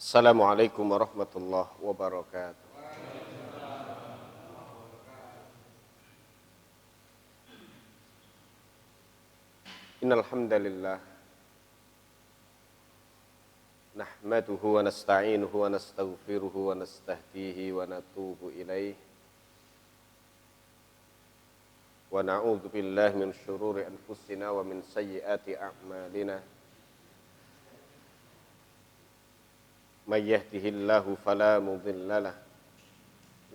Assalamualaikum warahmatullahi wabarakatuh. Innal hamdalillah nahmaduhu wa nasta'inuhu wa nastaghfiruhu wa nastahdihi wa natubu ilaih wa na'udzu billahi min syururi anfusina wa min sayyiati a'malina. May yahdihillahu fala mudilla lahu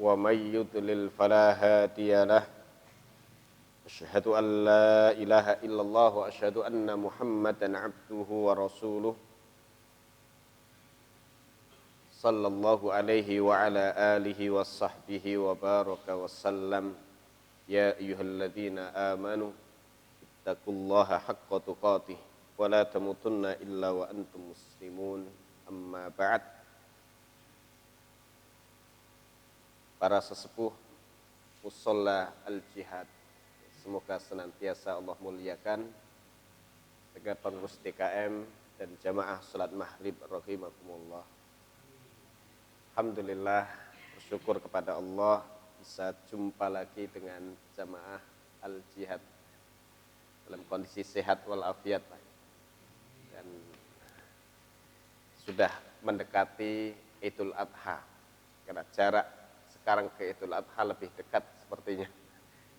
wa may yudlil fala hadiya lahu. Asyhadu an la ilaha illallah wa asyhadu anna Muhammadan abduhu wa rasuluh sallallahu alaihi wa ala alihi wa sahbihi wa baraka wa sallam. Ya ayyuhalladzina amanu ittaqullaha haqqa tuqatih wa la tamutunna illa wa antum muslimun. Amma ba'd. Para sesepuh Musholla Al-Jihad, semoga senantiasa Allah muliakan, agar pengurus DKM dan jamaah salat maghrib rahimakumullah. Alhamdulillah, bersyukur kepada Allah bisa jumpa lagi dengan jamaah Al-Jihad dalam kondisi sehat walafiat, dan sudah mendekati Idul Adha, karena jarak sekarang ke Idul Adha lebih dekat sepertinya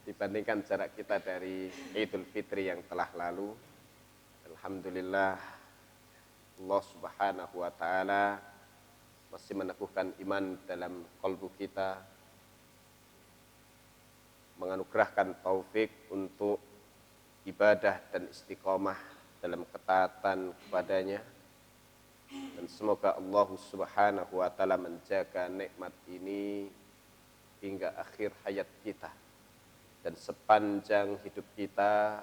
dibandingkan jarak kita dari Idul Fitri yang telah lalu. Alhamdulillah, Allah Subhanahu wa taala masih meneguhkan iman dalam kalbu kita, menganugerahkan taufik untuk ibadah dan istiqomah dalam ketaatan kepadanya. Dan semoga Allah Subhanahu wa taala menjaga nikmat ini hingga akhir hayat kita, dan sepanjang hidup kita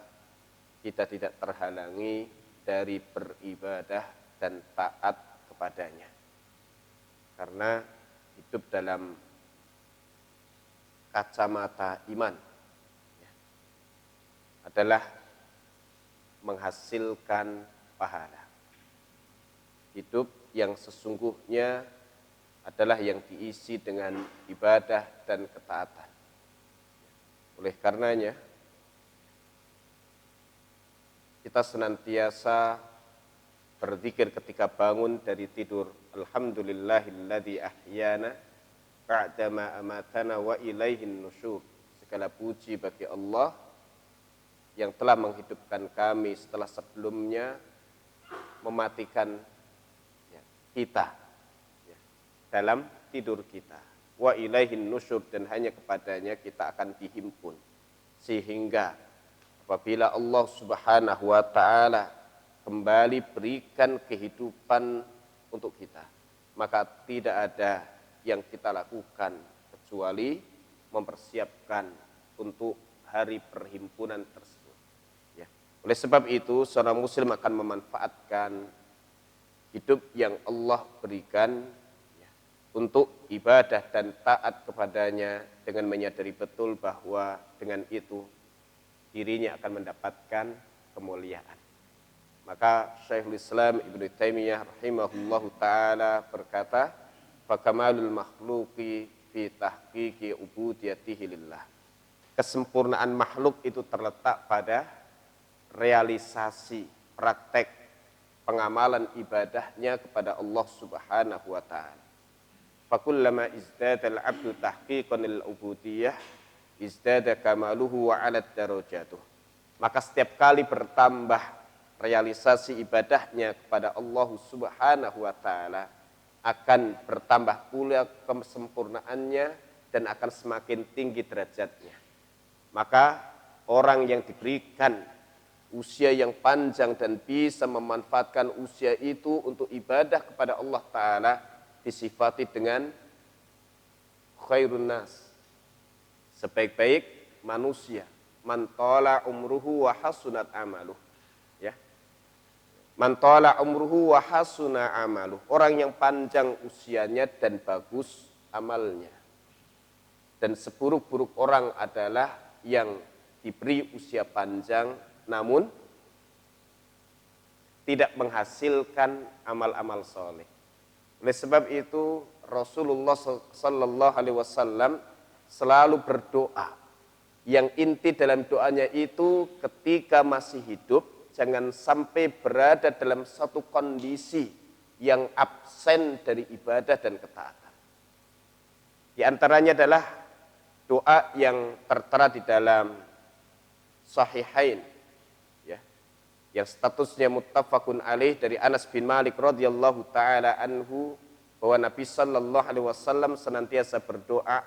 tidak terhalangi dari beribadah dan taat kepadanya. Karena hidup dalam kacamata iman adalah menghasilkan pahala. Hidup yang sesungguhnya adalah yang diisi dengan ibadah dan ketaatan. Oleh karenanya, kita senantiasa berzikir ketika bangun dari tidur. Alhamdulillahilladzi ahyana ba'dama amatana wa ilaihin nusyur. Segala puji bagi Allah yang telah menghidupkan kami setelah sebelumnya mematikan kita dalam tidur kita. Wa ilaihin nusyur, dan hanya kepadanya kita akan dihimpun. Sehingga apabila Allah Subhanahu wa taala kembali berikan kehidupan untuk kita, maka tidak ada yang kita lakukan kecuali mempersiapkan untuk hari perhimpunan tersebut. Ya. Oleh sebab itu, seorang muslim akan memanfaatkan hidup yang Allah berikan untuk ibadah dan taat kepadanya, dengan menyadari betul bahwa dengan itu dirinya akan mendapatkan kemuliaan. Maka Syekhul Islam Ibnu Taimiyah rahimahullahu taala berkata, "Fakamalul makhluqi fi tahqiqi ubudiyatihi lillah." Kesempurnaan makhluk itu terletak pada realisasi praktek pengamalan ibadahnya kepada Allah Subhanahu wa taala. Fakullama izdada al-'abdu tahqiqan lil-'ubudiyah izdada kamaluhu wa 'alat darajatuh. Maka setiap kali bertambah realisasi ibadahnya kepada Allah Subhanahu wa taala, akan bertambah pula kesempurnaannya dan akan semakin tinggi derajatnya. Maka orang yang diberikan usia yang panjang dan bisa memanfaatkan usia itu untuk ibadah kepada Allah taala disifati dengan khairun nas, sebaik-baik manusia. Man tala umruhu wa hasunat amaluh. Ya. Man tala umruhu wa hasuna amaluh. Orang yang panjang usianya dan bagus amalnya. Dan seburuk-buruk orang adalah yang diberi usia panjang namun tidak menghasilkan amal-amal soleh. Oleh sebab itu Rasulullah sallallahu alaihi wasallam selalu berdoa. Yang inti dalam doanya itu ketika masih hidup jangan sampai berada dalam satu kondisi yang absen dari ibadah dan ketaatan. Di antaranya adalah doa yang tertera di dalam Sahihain, ya, yang statusnya muttafaqun alaih dari Anas bin Malik radhiyallahu taala anhu, bahwa Nabi sallallahu alaihi wasallam senantiasa berdoa,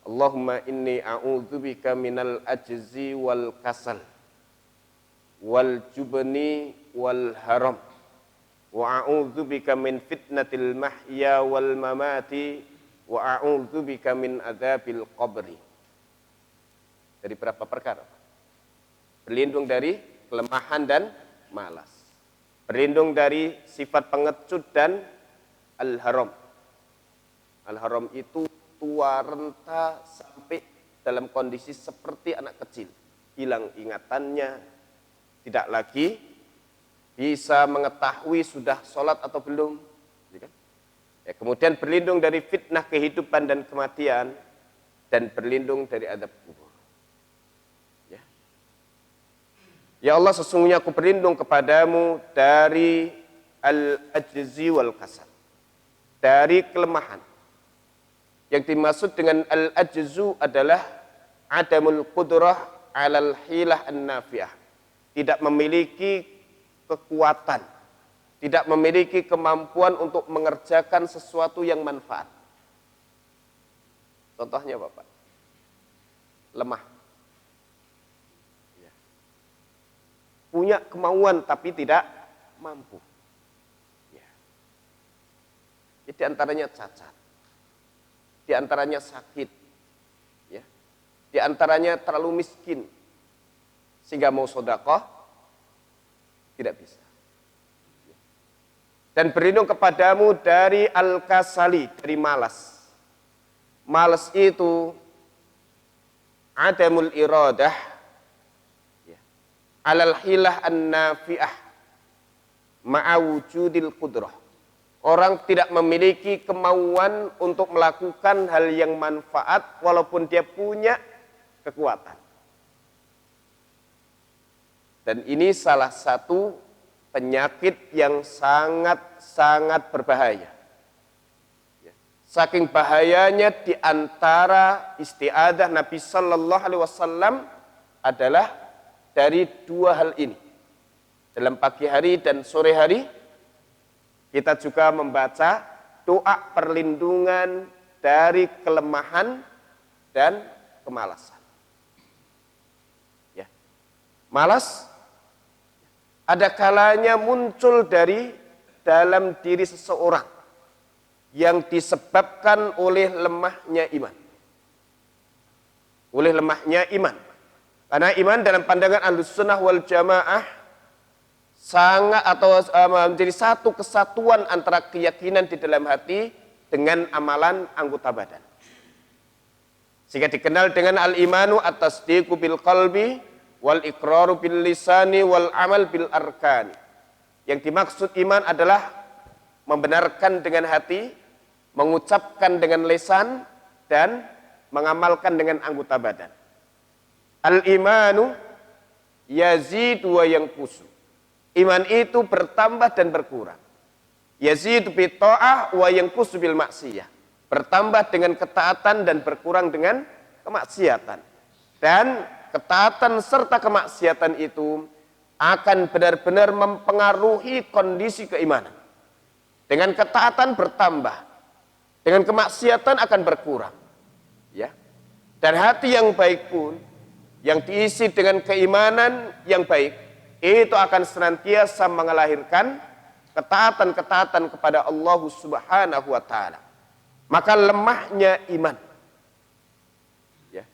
Allahumma inni a'udzubika minal ajzi wal kasal wal jubni wal haram wa a'udzubika min fitnatil mahya wal mamati wa a'udzubika min adzabil qabri. Dari berapa perkara? Berlindung dari kelemahan dan malas. Berlindung dari sifat pengecut dan al-haram. Al-haram itu tua renta sampai dalam kondisi seperti anak kecil. Hilang ingatannya, tidak lagi bisa mengetahui sudah sholat atau belum. Ya, kemudian berlindung dari fitnah kehidupan dan kematian, dan berlindung dari azab kubur. Ya Allah, sesungguhnya aku berlindung kepadamu dari al-ajzi wal kasal, dari kelemahan. Yang dimaksud dengan al-ajzu adalah adamul qudrah alal hilah an-nafi'ah, tidak memiliki kekuatan, tidak memiliki kemampuan untuk mengerjakan sesuatu yang manfaat. Contohnya Bapak, lemah, punya kemauan tapi tidak mampu. Ya. Di antaranya cacat, di antaranya sakit, ya. Di antaranya terlalu miskin sehingga mau sedekah tidak bisa. Dan berlindung kepadamu dari al-kasali, dari malas. Malas itu adamul iradah alal hilah an-nafi'ah ma'a wujudil qudrah. Orang tidak memiliki kemauan untuk melakukan hal yang manfaat walaupun dia punya kekuatan. Dan ini salah satu penyakit yang sangat-sangat berbahaya. Saking bahayanya di antara isti'adah Nabi sallallahu alaihi wasallam adalah dari dua hal ini. Dalam pagi hari dan sore hari kita juga membaca doa perlindungan dari kelemahan dan kemalasan. Ya. Malas ada kalanya muncul dari dalam diri seseorang yang disebabkan oleh lemahnya iman. Oleh lemahnya iman. Karena iman dalam pandangan Ahlussunnah wal Jamaah sangat atau menjadi satu kesatuan antara keyakinan di dalam hati dengan amalan anggota badan. Sehingga dikenal dengan al-imanu at-tasdiqu bil qalbi wal iqraru bil lisani wal amal bil arkani. Yang dimaksud iman adalah membenarkan dengan hati, mengucapkan dengan lisan, dan mengamalkan dengan anggota badan. Al-imanu yazidu wa yanqusu. Iman itu bertambah dan berkurang. Yazidu bi ta'ah wa yanqusu bil maksiyah. Bertambah dengan ketaatan dan berkurang dengan kemaksiatan. Dan ketaatan serta kemaksiatan itu akan benar-benar mempengaruhi kondisi keimanan. Dengan ketaatan bertambah, dengan kemaksiatan akan berkurang. Ya. Dan hati yang baik pun, yang diisi dengan keimanan yang baik, itu akan senantiasa mengelahirkan ketaatan-ketaatan kepada Allah Subhanahu wa ta'ala. Maka lemahnya iman, ya,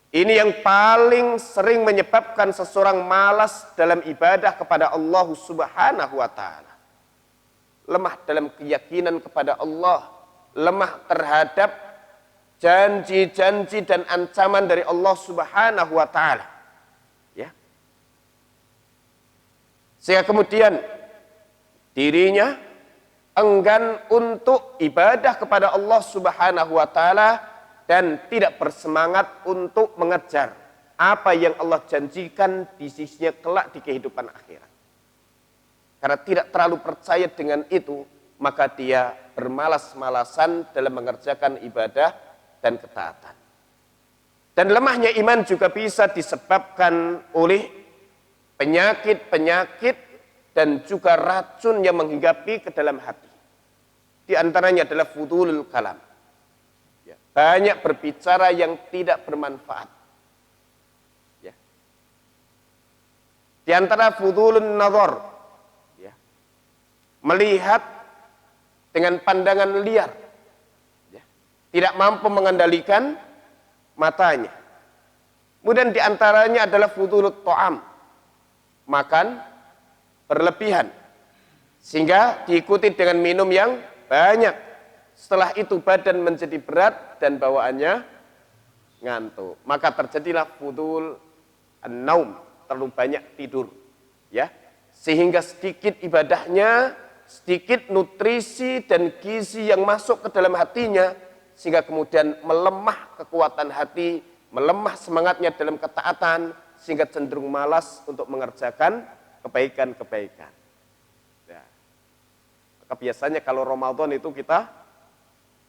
ini yang paling sering menyebabkan seseorang malas dalam ibadah kepada Allah Subhanahu wa ta'ala. Lemah dalam keyakinan kepada Allah, lemah terhadap janji-janji dan ancaman dari Allah Subhanahu wa ta'ala. Ya. Sehingga kemudian dirinya enggan untuk ibadah kepada Allah Subhanahu wa taala dan tidak bersemangat untuk mengejar apa yang Allah janjikan di sisinya kelak di kehidupan akhirat. Karena tidak terlalu percaya dengan itu, maka dia bermalas-malasan dalam mengerjakan ibadah dan ketaatan. Dan lemahnya iman juga bisa disebabkan oleh penyakit-penyakit dan juga racun yang menghinggapi ke dalam hati. Di antaranya adalah fudulul kalam. Ya, banyak berbicara yang tidak bermanfaat. Ya. Di antara fudulun nazar, ya, melihat dengan pandangan liar, ya, tidak mampu mengendalikan matanya. Kemudian di antaranya adalah fudulut ta'am, makan berlebihan, sehingga diikuti dengan minum yang banyak. Setelah itu badan menjadi berat dan bawaannya ngantuk. Maka terjadilah fudul an-naum, terlalu banyak tidur, ya, sehingga sedikit ibadahnya, sedikit nutrisi dan gizi yang masuk ke dalam hatinya, sehingga kemudian melemah kekuatan hati, melemah semangatnya dalam ketaatan, sehingga cenderung malas untuk mengerjakan kebaikan-kebaikan. Ya. Maka biasanya kalau Ramadan itu kita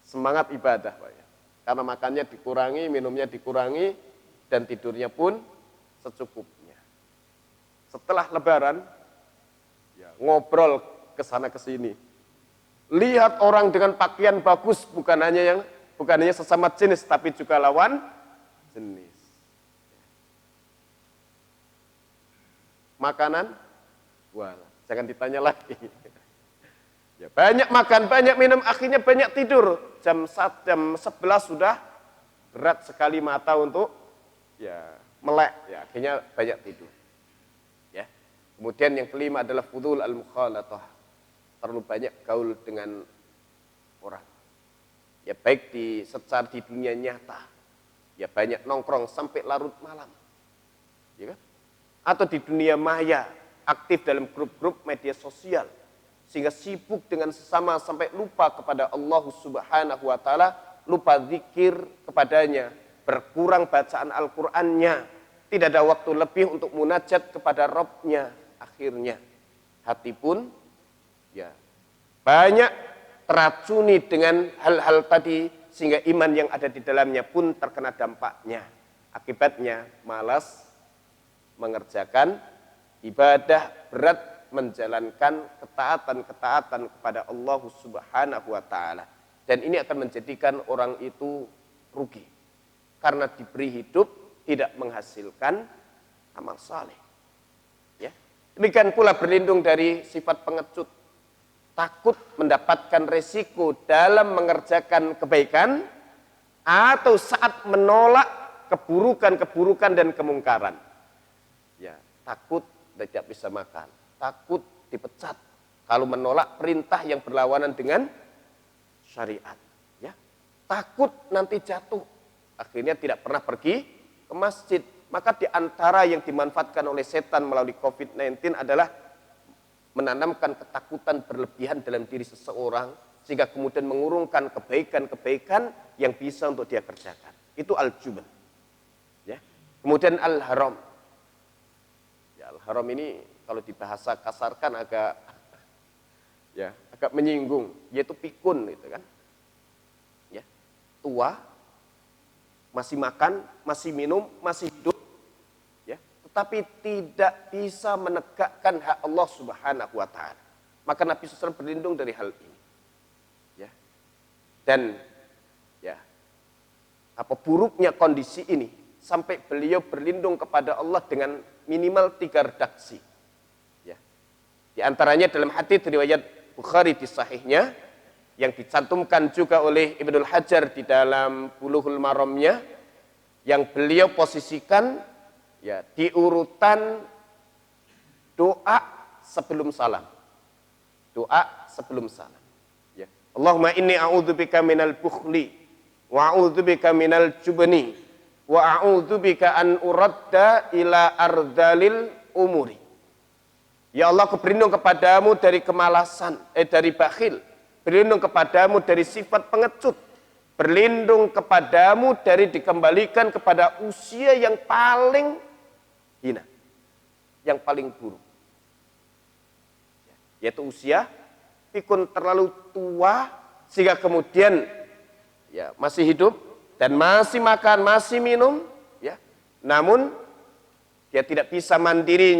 semangat ibadah, Pak, ya. Karena makannya dikurangi, minumnya dikurangi, dan tidurnya pun secukupnya. Setelah Lebaran, ya, ngobrol ke sana ke sini. Lihat orang dengan pakaian bagus, bukan hanya sesama jenis, tapi juga lawan jenis. Makanan, wah, jangan ditanya lagi. Ya, banyak makan, banyak minum, akhirnya banyak tidur. Jam 11 sudah berat sekali mata untuk melek, ya, akhirnya banyak tidur. Ya. Kemudian yang kelima adalah fudul al-mukhalatah. Terlalu banyak gaul dengan orang. Ya, baik secara di dunia nyata. Ya, banyak nongkrong sampai larut malam. Ya kan? Atau di dunia maya, aktif dalam grup-grup media sosial, sehingga sibuk dengan sesama sampai lupa kepada Allah Subhanahu wa taala, lupa zikir kepadanya, berkurang bacaan Al-Qur'annya, tidak ada waktu lebih untuk munajat kepada Rabb-nya. Akhirnya hati pun ya banyak teracuni dengan hal-hal tadi, sehingga iman yang ada di dalamnya pun terkena dampaknya. Akibatnya malas mengerjakan ibadah berat, menjalankan ketaatan-ketaatan kepada Allah Subhanahu wa taala. Dan ini akan menjadikan orang itu rugi karena diberi hidup tidak menghasilkan amal saleh. Ya. Demikian pula berlindung dari sifat pengecut, takut mendapatkan resiko dalam mengerjakan kebaikan atau saat menolak keburukan-keburukan dan kemungkaran. Ya, takut tidak bisa makan, takut dipecat kalau menolak perintah yang berlawanan dengan syariat, ya. Takut nanti jatuh, akhirnya tidak pernah pergi ke masjid. Maka di antara yang dimanfaatkan oleh setan melalui COVID-19 adalah menanamkan ketakutan berlebihan dalam diri seseorang, sehingga kemudian mengurungkan kebaikan-kebaikan yang bisa untuk dia kerjakan. Itu al-jubn. Ya. Kemudian al-haram. Ya, al-haram ini kalau dibahasa kasarkan agak menyinggung, yaitu pikun gitu kan. Ya. Tua, masih makan, masih minum, masih hidup, ya, tetapi tidak bisa menegakkan hak Allah Subhanahu wa taala. Maka Nabi SAW berlindung dari hal ini. Ya. Dan ya, apa buruknya kondisi ini sampai beliau berlindung kepada Allah dengan minimal 3 redaksi. Ya. Di antaranya dalam hadits riwayat Bukhari di sahihnya, yang dicantumkan juga oleh Ibnul Hajar di dalam Bulughul Maramnya, yang beliau posisikan ya di urutan doa sebelum salam. Doa sebelum salam. Ya. Allahumma inni a'udzubika minal bukhli wa a'udzubika minal jubni wa a'udzubika an uradda ila ardalil umuri. Ya Allah, aku berlindung kepadamu dari kemalasan, dari bakhil, berlindung kepadamu dari sifat pengecut, berlindung kepadamu dari dikembalikan kepada usia yang paling hina, yang paling buruk, yaitu usia pikun terlalu tua sehingga kemudian ya masih hidup dan masih makan, masih minum, ya, namun dia tidak bisa mandiri,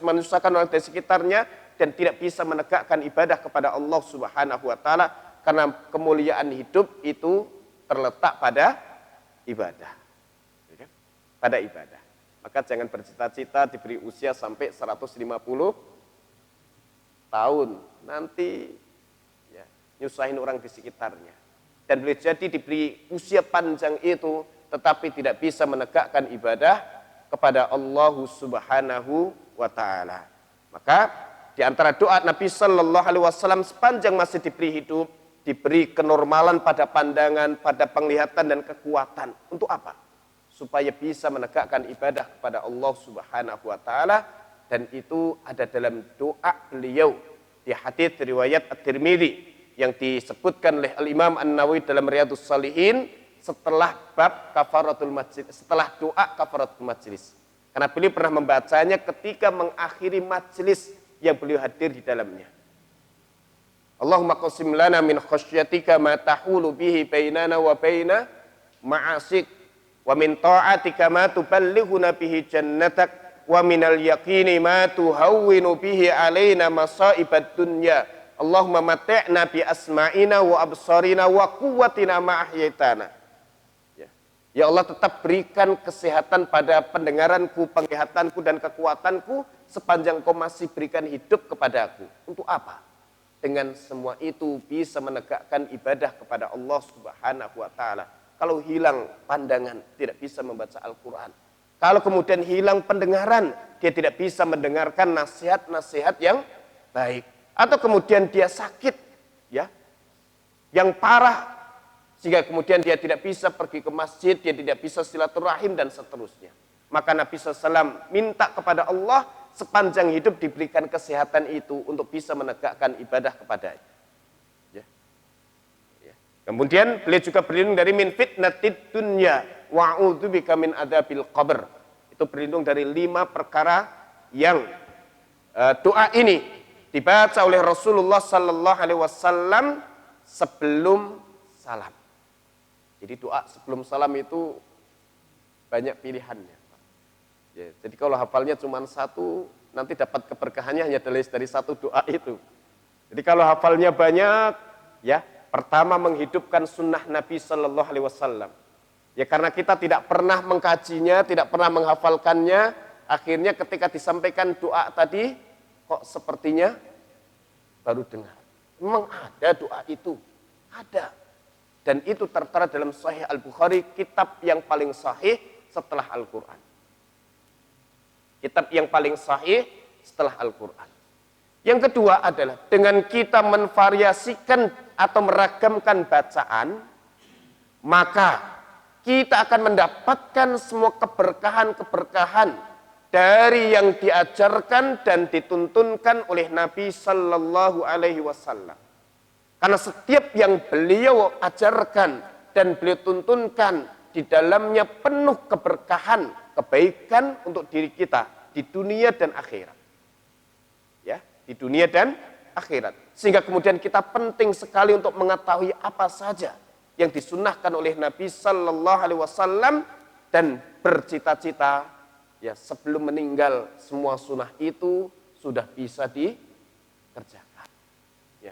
menyusahkan orang dari sekitarnya, dan tidak bisa menegakkan ibadah kepada Allah Subhanahu wa Ta'ala, karena kemuliaan hidup itu terletak pada ibadah, pada ibadah. Maka jangan bercita-cita diberi usia sampai 150 tahun, nanti ya, nyusahin orang di sekitarnya. Dan boleh jadi diberi usia panjang itu, tetapi tidak bisa menegakkan ibadah kepada Allah Subhanahu wa Ta'ala. Maka di antara doa Nabi Sallallahu Alaihi Wasallam sepanjang masih diberi hidup, diberi kenormalan pada pandangan, pada penglihatan dan kekuatan. Untuk apa? Supaya bisa menegakkan ibadah kepada Allah Subhanahu wa Ta'ala, dan itu ada dalam doa beliau di hadits riwayat At-Tirmidzi yang disebutkan oleh Al-Imam An-Nawawi dalam Riyadhus Shalihin setelah bab kafaratul majlis, setelah doa kafaratul majlis. Karena beliau pernah membacanya ketika mengakhiri majlis yang beliau hadir di dalamnya. Allahumma qasim lana min khasyatika ma tahulu bihi bainana wa baina ma'asik, wa min ta'atika ma tuballighuna bihi jannatak, wa minal yaqini ma tuhawwinu bihi alaina masaibad dunya. Allahumma mati'na bi asma'ina wa absarina wa quwwatina ma ahyaitana. Ya Allah, tetap berikan kesehatan pada pendengaranku, penglihatanku dan kekuatanku sepanjang Kau masih berikan hidup kepadaku. Untuk apa? Dengan semua itu bisa menegakkan ibadah kepada Allah Subhanahu wa Ta'ala. Kalau hilang pandangan, tidak bisa membaca Al-Quran. Kalau kemudian hilang pendengaran, dia tidak bisa mendengarkan nasihat-nasihat yang baik. Atau kemudian dia sakit, ya, yang parah, sehingga kemudian dia tidak bisa pergi ke masjid, dia tidak bisa silaturahim dan seterusnya. Maka Nabi SAW minta kepada Allah sepanjang hidup diberikan kesehatan itu untuk bisa menegakkan ibadah kepadanya. Ya. Ya. Kemudian beliau juga berlindung dari min fitnatid dunya wa'udzubika min adzabil qabr. Itu berlindung dari 5 perkara yang doa ini dibaca oleh Rasulullah Sallallahu Alaihi Wasallam sebelum salam. Jadi doa sebelum salam itu banyak pilihannya. Ya, jadi kalau hafalnya cuma 1, nanti dapat keberkahannya hanya dari 1 doa itu. Jadi kalau hafalnya banyak, ya, pertama menghidupkan sunnah Nabi Sallallahu Alaihi Wasallam. Ya, karena kita tidak pernah mengkajinya, tidak pernah menghafalkannya, akhirnya ketika disampaikan doa tadi, kok sepertinya baru dengar. Memang ada doa itu, ada. Dan itu tertera dalam Sahih Al-Bukhari, kitab yang paling sahih setelah Al-Quran. Kitab yang paling sahih setelah Al-Quran. Yang kedua adalah dengan kita menvariasikan atau meragamkan bacaan, maka kita akan mendapatkan semua keberkahan-keberkahan dari yang diajarkan dan dituntunkan oleh Nabi Sallallahu Alaihi Wasallam. Karena setiap yang beliau ajarkan dan beliau tuntunkan di dalamnya penuh keberkahan, kebaikan untuk diri kita di dunia dan akhirat. Ya, di dunia dan akhirat. Sehingga kemudian kita penting sekali untuk mengetahui apa saja yang disunnahkan oleh Nabi Sallallahu Alaihi Wasallam dan bercita-cita, ya, sebelum meninggal semua sunnah itu sudah bisa dikerjakan. Ya.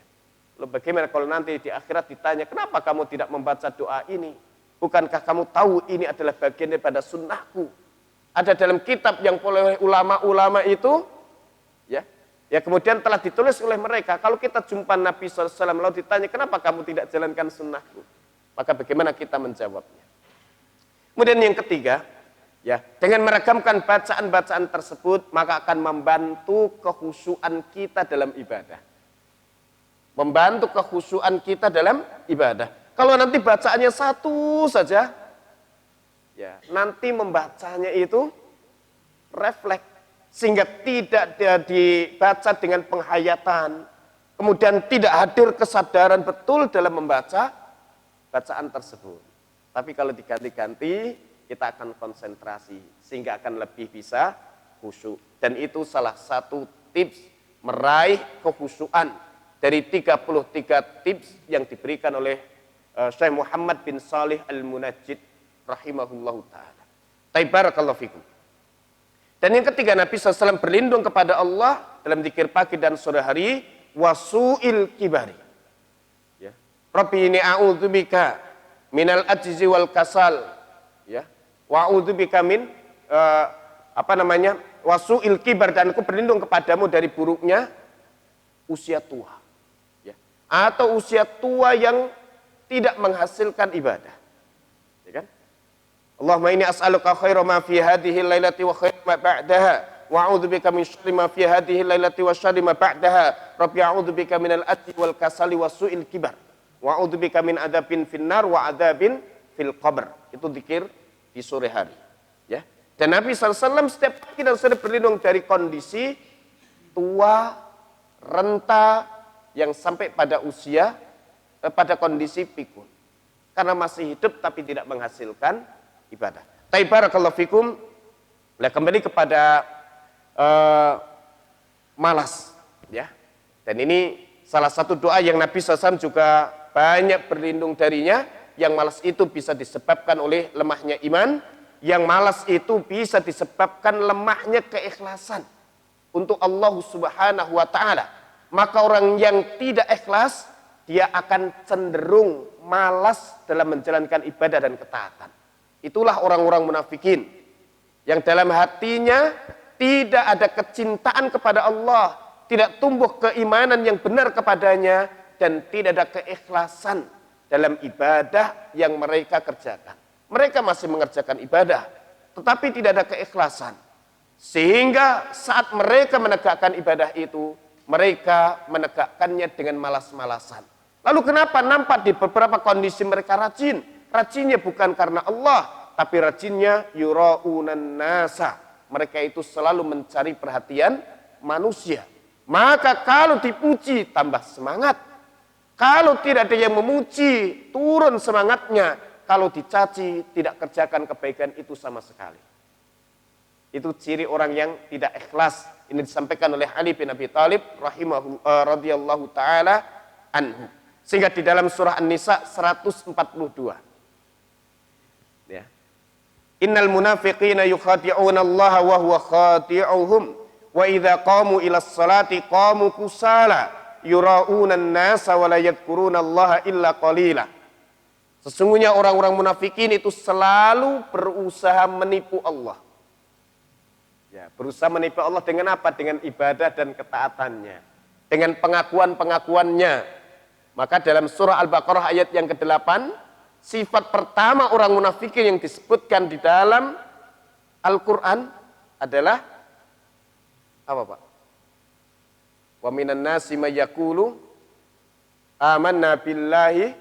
Lalu bagaimana kalau nanti di akhirat ditanya, kenapa kamu tidak membaca doa ini? Bukankah kamu tahu ini adalah bagian daripada sunnahku? Ada dalam kitab yang oleh ulama-ulama itu, ya, ya kemudian telah ditulis oleh mereka. Kalau kita jumpa Nabi SAW lalu ditanya, kenapa kamu tidak jalankan sunnahku? Maka bagaimana kita menjawabnya? Kemudian yang ketiga, ya, dengan meragamkan bacaan-bacaan tersebut, maka akan membantu kekhusyuan kita dalam ibadah. Membantu kekhusyuan kita dalam ibadah. Kalau nanti bacaannya 1 saja, ya, nanti membacanya itu refleks, sehingga tidak dibaca dengan penghayatan, kemudian tidak hadir kesadaran betul dalam membaca bacaan tersebut. Tapi kalau diganti-ganti, kita akan konsentrasi sehingga akan lebih bisa khusyuk. Dan itu salah satu tips meraih kekhusyuan dari 33 tips yang diberikan oleh Syekh Muhammad bin Salih Al-Munajjid rahimahullahu ta'ala. Barakallahu fikum. Dan yang ketiga, Nabi SAW berlindung kepada Allah dalam zikir pagi dan sore hari, wasu'il kibari. Ya. Rabbi ini a'udzubika minal ajzi wal kasal. Ya. Wa'udzubika min wasu'il kibar, dan aku berlindung kepadamu dari buruknya usia tua. Ya. Atau usia tua yang tidak menghasilkan ibadah. Ya kan? Allahumma inni as'aluka khaira ma fi hadhihi lailati wa khaira ma ba'daha wa a'udzubika min syarri ma fi hadhihi lailati wa syarri ma ba'daha. Rabbi a'udzubika minal ajzi wal kasali wa su'il kibar wa a'udzubika min adzabin finnar wa adzabin fil qabr. Itu zikir di sore hari, ya. Dan Nabi SAW setiap pagi dan sore berlindung dari kondisi tua, renta, yang sampai pada usia pada kondisi pikun, karena masih hidup tapi tidak menghasilkan ibadah. Barakallahu fikum. Nah, kembali kepada malas, ya. Dan ini salah satu doa yang Nabi SAW juga banyak berlindung darinya. Yang malas itu bisa disebabkan oleh lemahnya iman. Yang malas itu bisa disebabkan lemahnya keikhlasan untuk Allah Subhanahu wa ta'ala. Maka orang yang tidak ikhlas, dia akan cenderung malas dalam menjalankan ibadah dan ketaatan. Itulah orang-orang munafikin yang dalam hatinya tidak ada kecintaan kepada Allah, tidak tumbuh keimanan yang benar kepadanya, dan tidak ada keikhlasan dalam ibadah yang mereka kerjakan. Mereka masih mengerjakan ibadah, tetapi tidak ada keikhlasan. Sehingga saat mereka menegakkan ibadah itu, mereka menegakkannya dengan malas-malasan. Lalu kenapa nampak di beberapa kondisi mereka rajin? Rajinnya bukan karena Allah, tapi rajinnya yura'unan nasa. Mereka itu selalu mencari perhatian manusia. Maka kalau dipuji, tambah semangat. Kalau tidak ada yang memuji, turun semangatnya. Kalau dicaci, tidak kerjakan kebaikan itu sama sekali. Itu ciri orang yang tidak ikhlas. Ini disampaikan oleh Ali bin Abi Thalib radhiyallahu taala anhu. Sehingga di dalam surah An-Nisa 142. Ya. Innal munafiqina yukhadi'una Allah wa huwa khadi'uhum wa idza qamu ila sholati qamu kusala yura'una an-nasa wa la yadhkuruna Allah illa qalila. Sesungguhnya orang-orang munafikin itu selalu berusaha menipu Allah. Ya, berusaha menipu Allah dengan apa? Dengan ibadah dan ketaatannya. Dengan pengakuan-pengakuannya. Maka dalam surah Al-Baqarah ayat yang ke-8, sifat pertama orang munafikin yang disebutkan di dalam Al-Quran adalah apa, Pak? Wa minan nasi may yaqulu amanna billahi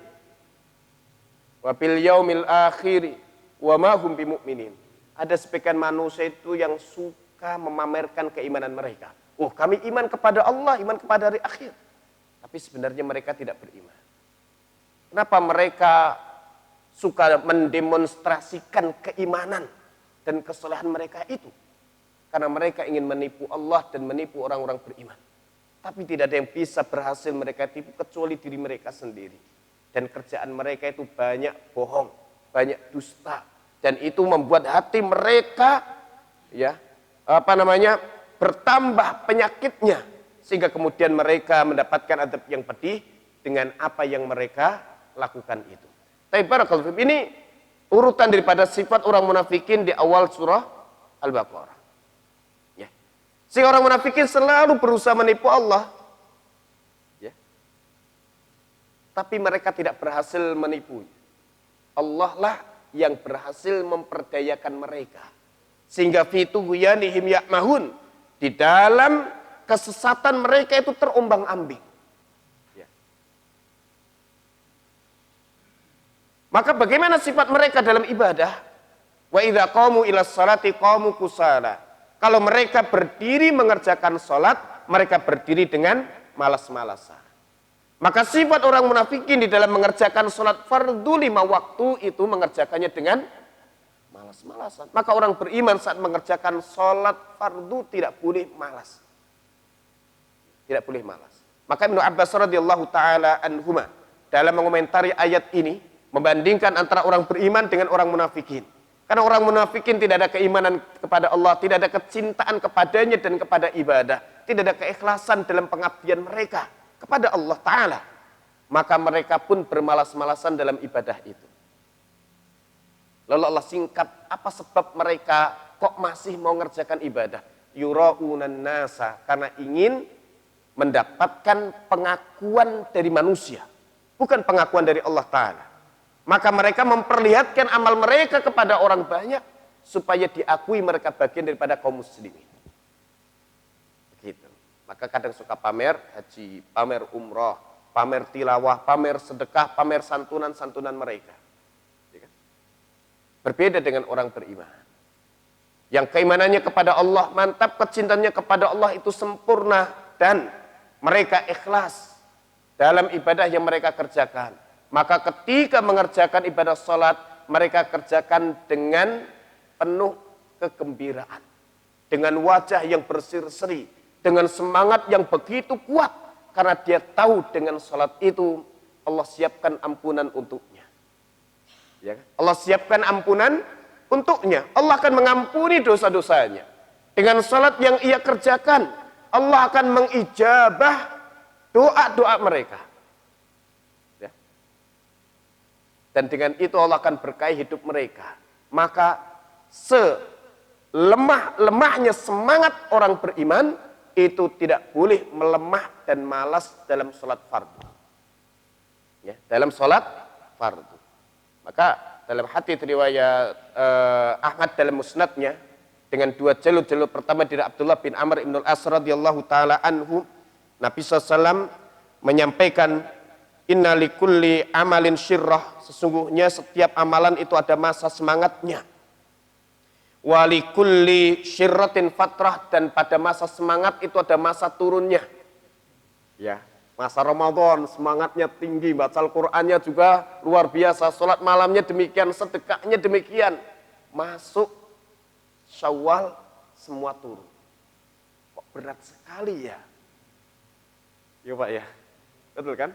wa bil yaumil akhir wa ma hum bimumin. Ada sebagian manusia itu yang suka memamerkan keimanan mereka. Oh, kami iman kepada Allah, iman kepada hari akhir. Tapi sebenarnya mereka tidak beriman. Kenapa mereka suka mendemonstrasikan keimanan dan kesalahan mereka itu? Karena mereka ingin menipu Allah dan menipu orang-orang beriman. Tapi tidak ada yang bisa berhasil mereka tipu kecuali diri mereka sendiri. Dan kerjaan mereka itu banyak bohong, banyak dusta. Dan itu membuat hati mereka bertambah penyakitnya. Sehingga kemudian mereka mendapatkan adab yang pedih dengan apa yang mereka lakukan itu. Tapi barakallahu fikum, ini urutan daripada sifat orang munafikin di awal surah Al-Baqarah. Ya. Sehingga orang munafikin selalu berusaha menipu Allah. Ya. Tapi mereka tidak berhasil menipu. Allah lah yang berhasil memperdayakan mereka. Sehingga fituhyanihim ya'mahun. Di dalam kesesatan mereka itu terombang-ambing. Ya. Maka bagaimana sifat mereka dalam ibadah? Wa idza qamu ila sholati qamu kusala. Kalau mereka berdiri mengerjakan sholat, mereka berdiri dengan malas-malasan. Maka sifat orang munafikin di dalam mengerjakan sholat fardu 5 waktu itu mengerjakannya dengan malas-malasan. Maka orang beriman saat mengerjakan sholat fardu tidak boleh malas. Tidak boleh malas. Maka Ibnu Abbas radhiyallahu taala anhuma dalam mengomentari ayat ini membandingkan antara orang beriman dengan orang munafikin. Karena orang munafikin tidak ada keimanan kepada Allah, tidak ada kecintaan kepadanya dan kepada ibadah, tidak ada keikhlasan dalam pengabdian mereka kepada Allah Ta'ala. Maka mereka pun bermalas-malasan dalam ibadah itu. Lalu Allah singkat, apa sebab mereka kok masih mau mengerjakan ibadah? Yura'unan nasa, karena ingin mendapatkan pengakuan dari manusia, bukan pengakuan dari Allah Ta'ala. Maka mereka memperlihatkan amal mereka kepada orang banyak supaya diakui mereka bagian daripada kaum muslimin. Begitu. Maka kadang suka pamer haji, pamer umroh, pamer tilawah, pamer sedekah, pamer santunan-santunan mereka. Berbeda dengan orang beriman. Yang keimanannya kepada Allah mantap, kecintaannya kepada Allah itu sempurna dan mereka ikhlas dalam ibadah yang mereka kerjakan. Maka ketika mengerjakan ibadah sholat, mereka kerjakan dengan penuh kegembiraan. Dengan wajah yang berseri-seri, dengan semangat yang begitu kuat. Karena dia tahu dengan sholat itu, Allah siapkan ampunan untuknya. Ya, Allah siapkan ampunan untuknya. Allah akan mengampuni dosa-dosanya. Dengan sholat yang ia kerjakan, Allah akan mengijabah doa-doa mereka. Dan dengan itu Allah akan berkahi hidup mereka. Maka selemah-lemahnya semangat orang beriman itu tidak boleh melemah dan malas dalam sholat fardu. Ya, dalam sholat fardu. Maka dalam hadits riwayat Ahmad dalam musnadnya dengan 2 jalur pertama dari Abdullah bin Amr ibn al-As radhiyallahu taala anhu, Nabi SAW menyampaikan, inna likulli amalin syirrah, sesungguhnya setiap amalan itu ada masa semangatnya. Walikulli syirratin fatrah, dan pada masa semangat itu ada masa turunnya. Ya, masa Ramadan semangatnya tinggi, baca Al-Qur'annya juga luar biasa, sholat malamnya demikian, sedekahnya demikian. Masuk Syawal semua turun. Kok berat sekali ya? Ya Pak ya, betul kan?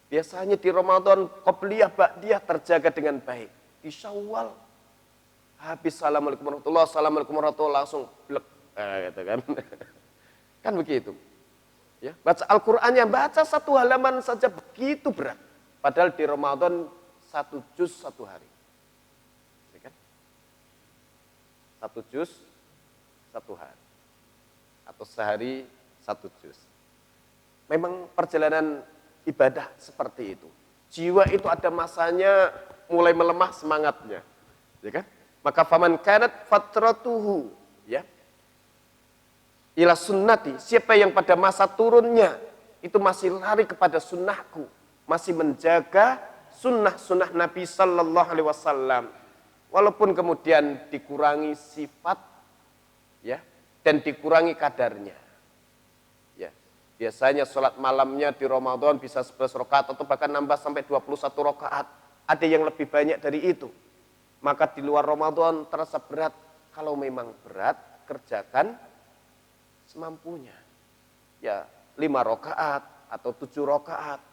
Biasanya di Ramadan qobliyah ba'diyah terjaga dengan baik. Di Syawal habis assalamualaikum warahmatullahi, assalamualaikum warahmatullahi, langsung blek, gitu kan? Kan begitu. Ya, baca Al-Qur'annya, baca 1 halaman saja begitu berat. Padahal di Ramadan 1 juz 1 hari. Ya kan? 1 juz 1 hari. Atau sehari 1 juz. Memang perjalanan ibadah seperti itu. Jiwa itu ada masanya mulai melemah semangatnya. Ya kan? Maka faman kanat fatratuhu, ya, ila sunnati, siapa yang pada masa turunnya itu masih lari kepada sunnahku, masih menjaga sunnah-sunnah Nabi sallallahu alaihi wasallam, walaupun kemudian dikurangi sifat, ya, dan dikurangi kadarnya. Biasanya sholat malamnya di Ramadan bisa 11 rakaat atau bahkan nambah sampai 21 rakaat. Ada yang lebih banyak dari itu. Maka di luar Ramadan terasa berat. Kalau memang berat, kerjakan semampunya. Ya 5 rakaat atau 7 rakaat.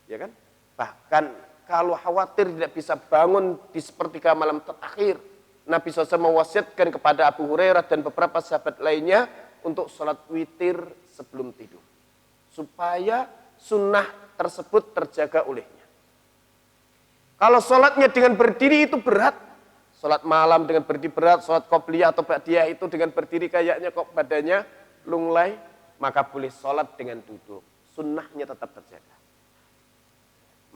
Ya kan? Bahkan kalau khawatir tidak bisa bangun di sepertiga malam terakhir, Nabi SAW mewasiatkan kepada Abu Hurairah dan beberapa sahabat lainnya untuk sholat witir sebelum tidur. Supaya sunnah tersebut terjaga olehnya. Kalau sholatnya dengan berdiri itu berat, sholat malam dengan berdiri berat, sholat qobliyah atau ba'diyah itu dengan berdiri kayaknya kok badannya lunglai, maka boleh sholat dengan duduk. Sunnahnya tetap terjaga.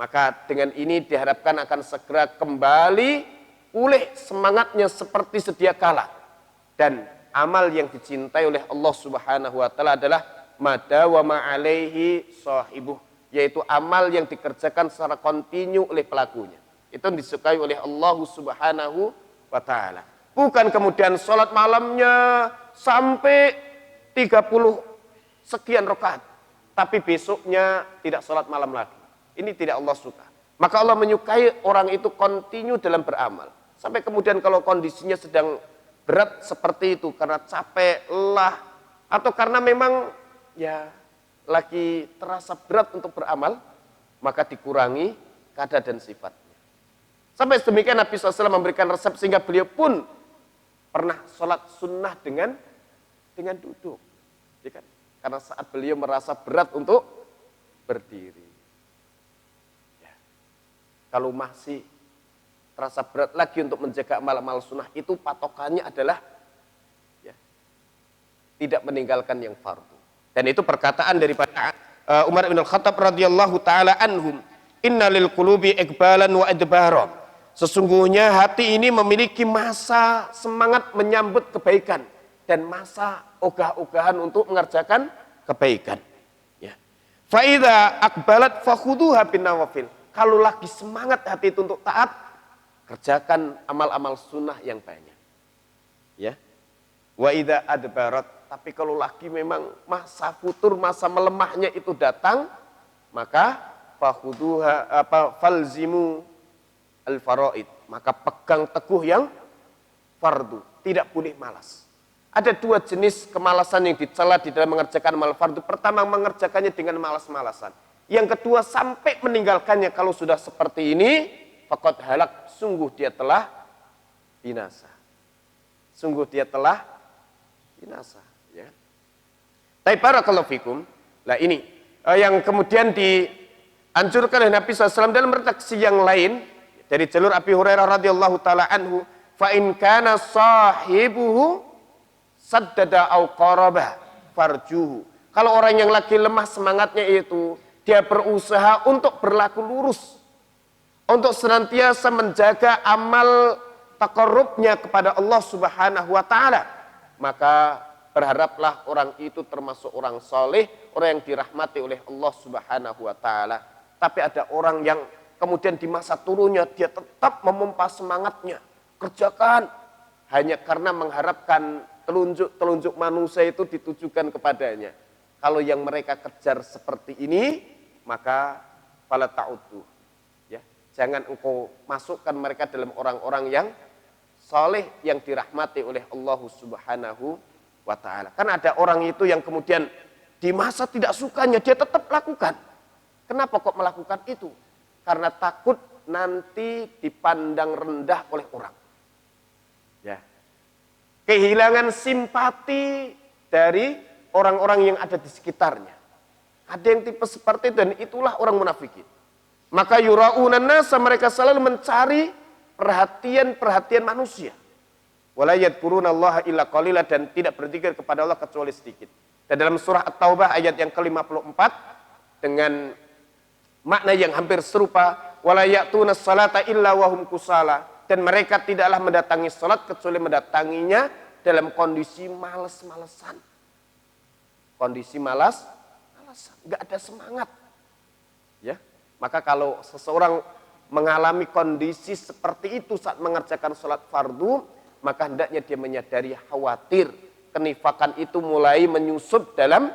Maka dengan ini diharapkan akan segera kembali pulih semangatnya seperti sedia kala. Dan amal yang dicintai oleh Allah Subhanahu wa taala adalah madawama alaihi sahibuh, yaitu amal yang dikerjakan secara kontinu oleh pelakunya. Itu disukai oleh Allah Subhanahu wa taala. Bukan kemudian sholat malamnya sampai 30 sekian rakaat. tapi besoknya tidak sholat malam lagi. Ini tidak Allah suka. Maka Allah menyukai orang itu kontinu dalam beramal. Sampai kemudian kalau kondisinya sedang berat seperti itu, karena capek, lelah, atau karena memang ya lagi terasa berat untuk beramal, maka dikurangi kadar dan sifatnya. Sampai sedemikian Nabi SAW memberikan resep sehingga beliau pun pernah sholat sunnah dengan duduk. Ya kan? Karena saat beliau merasa berat untuk berdiri. Ya. Kalau masih terasa berat lagi untuk menjaga amal-amal sunnah, itu patokannya adalah ya, tidak meninggalkan yang fardu. Dan itu perkataan daripada Umar bin Al-Khattab radhiyallahu taala anhum, innalil qulubi iqbalan wa adbaran. Sesungguhnya hati ini memiliki masa semangat menyambut kebaikan dan masa ogah-ogahan untuk mengerjakan kebaikan. Ya. Fa idza aqbalat fakhuduha bin nawafil. Kalau lagi semangat hati itu untuk taat, kerjakan amal-amal sunnah yang banyak. Ya. Wa idza adbarat, tapi kalau lagi memang masa futur, masa melemahnya itu datang, maka fakhuduha falzimu al-faraid, maka pegang teguh yang fardu, tidak boleh malas. Ada dua jenis kemalasan yang dicela di dalam mengerjakan amal fardu. Pertama, mengerjakannya dengan malas-malasan. Yang kedua, sampai meninggalkannya. Kalau sudah seperti ini, faqad halak, sungguh dia telah binasa. Sungguh dia telah binasa. Ya. Tapi barakallahu fikum, lah ini yang kemudian dianjurkan oleh Nabi SAW dalam redaksi yang lain dari jalur Abi Hurairah radhiyallahu taala anhu, fa in kana sahibuhu saddada au qaraba farjuhu. Kalau orang yang lagi lemah semangatnya itu, dia berusaha untuk berlaku lurus, untuk senantiasa menjaga amal taqarrubnya kepada Allah Subhanahu wa taala, maka berharaplah orang itu termasuk orang soleh, orang yang dirahmati oleh Allah Subhanahu wa taala. Tapi ada orang yang kemudian di masa turunnya dia tetap memompa semangatnya, kerjakan hanya karena mengharapkan telunjuk manusia itu ditujukan kepadanya. Kalau yang mereka kejar seperti ini, maka fala ta'uddu. Ya, jangan engkau masukkan mereka dalam orang-orang yang soleh yang dirahmati oleh Allah Subhanahu wa ta'ala. Kan ada orang itu yang kemudian di masa tidak sukanya dia tetap lakukan. Kenapa kok melakukan itu? Karena takut nanti dipandang rendah oleh orang. Ya. Kehilangan simpati dari orang-orang yang ada di sekitarnya. Ada yang tipe seperti itu, dan itulah orang munafikin. Maka yura'unan nasa, mereka selalu mencari perhatian manusia. Wala yadhkurunallaha illa qalila, dan tidak berzikir kepada Allah kecuali sedikit. Dan dalam surah At-Taubah ayat yang ke-54 dengan makna yang hampir serupa, wala ya'tunas salata illa wahum kusala, dan mereka tidaklah mendatangi salat kecuali mendatanginya dalam kondisi malas-malesan. Kondisi malas-malesan, enggak ada semangat. Ya. Maka kalau seseorang mengalami kondisi seperti itu saat mengerjakan salat fardu, maka hendaknya dia menyadari khawatir kenifakan itu mulai menyusup dalam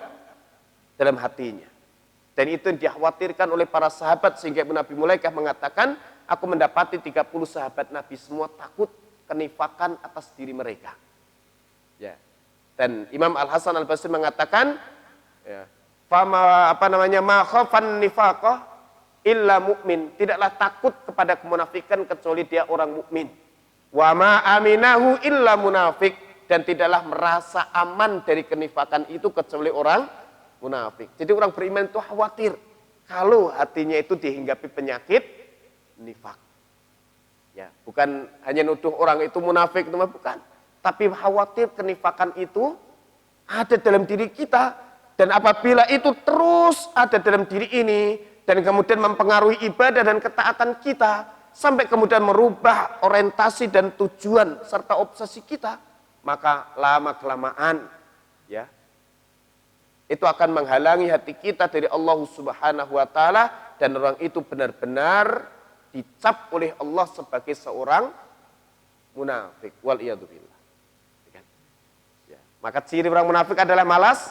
hatinya. Dan itu yang dikhawatirkan oleh para sahabat, sehingga Ibnu Abi Mulaikah mengatakan, aku mendapati 30 sahabat Nabi semua takut kenifakan atas diri mereka. Ya. Dan Imam Al-Hasan Al-Basri mengatakan, ya, ma khafan nifaqah illa mu'min, tidaklah takut kepada kemunafikan kecuali dia orang mukmin. Wa ma aminahu illa munafik, dan tidaklah merasa aman dari kenifakan itu kecuali orang munafik. Jadi orang beriman itu khawatir kalau hatinya itu dihinggapi penyakit nifak. Ya, bukan hanya nuduh orang itu munafik, itu bukan. Tapi khawatir kenifakan itu ada dalam diri kita, dan apabila itu terus ada dalam diri ini dan kemudian mempengaruhi ibadah dan ketaatan kita sampai kemudian merubah orientasi dan tujuan serta obsesi kita, maka lama kelamaan ya itu akan menghalangi hati kita dari Allah Subhanahu wa taala, dan orang itu benar-benar dicap oleh Allah sebagai seorang munafik. Wal iyadzubillah. Ya. Maka ciri orang munafik adalah malas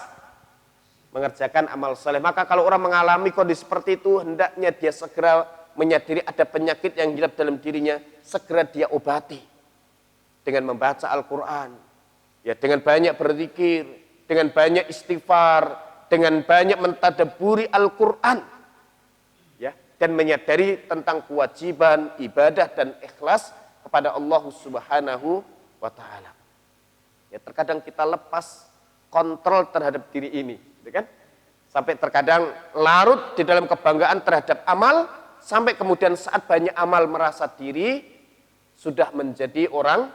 mengerjakan amal soleh. Maka kalau orang mengalami kondisi seperti itu, hendaknya dia segera menyadari ada penyakit yang hidup dalam dirinya, segera dia obati dengan membaca Al-Quran, ya, dengan banyak berzikir, dengan banyak istighfar, dengan banyak mentadabburi Al-Quran, ya, dan menyadari tentang kewajiban ibadah dan ikhlas kepada Allah Subhanahu wa Ta'ala. Ya, terkadang kita lepas kontrol terhadap diri ini, gitu kan? Sampai terkadang larut di dalam kebanggaan terhadap amal, sampai kemudian saat banyak amal merasa diri sudah menjadi orang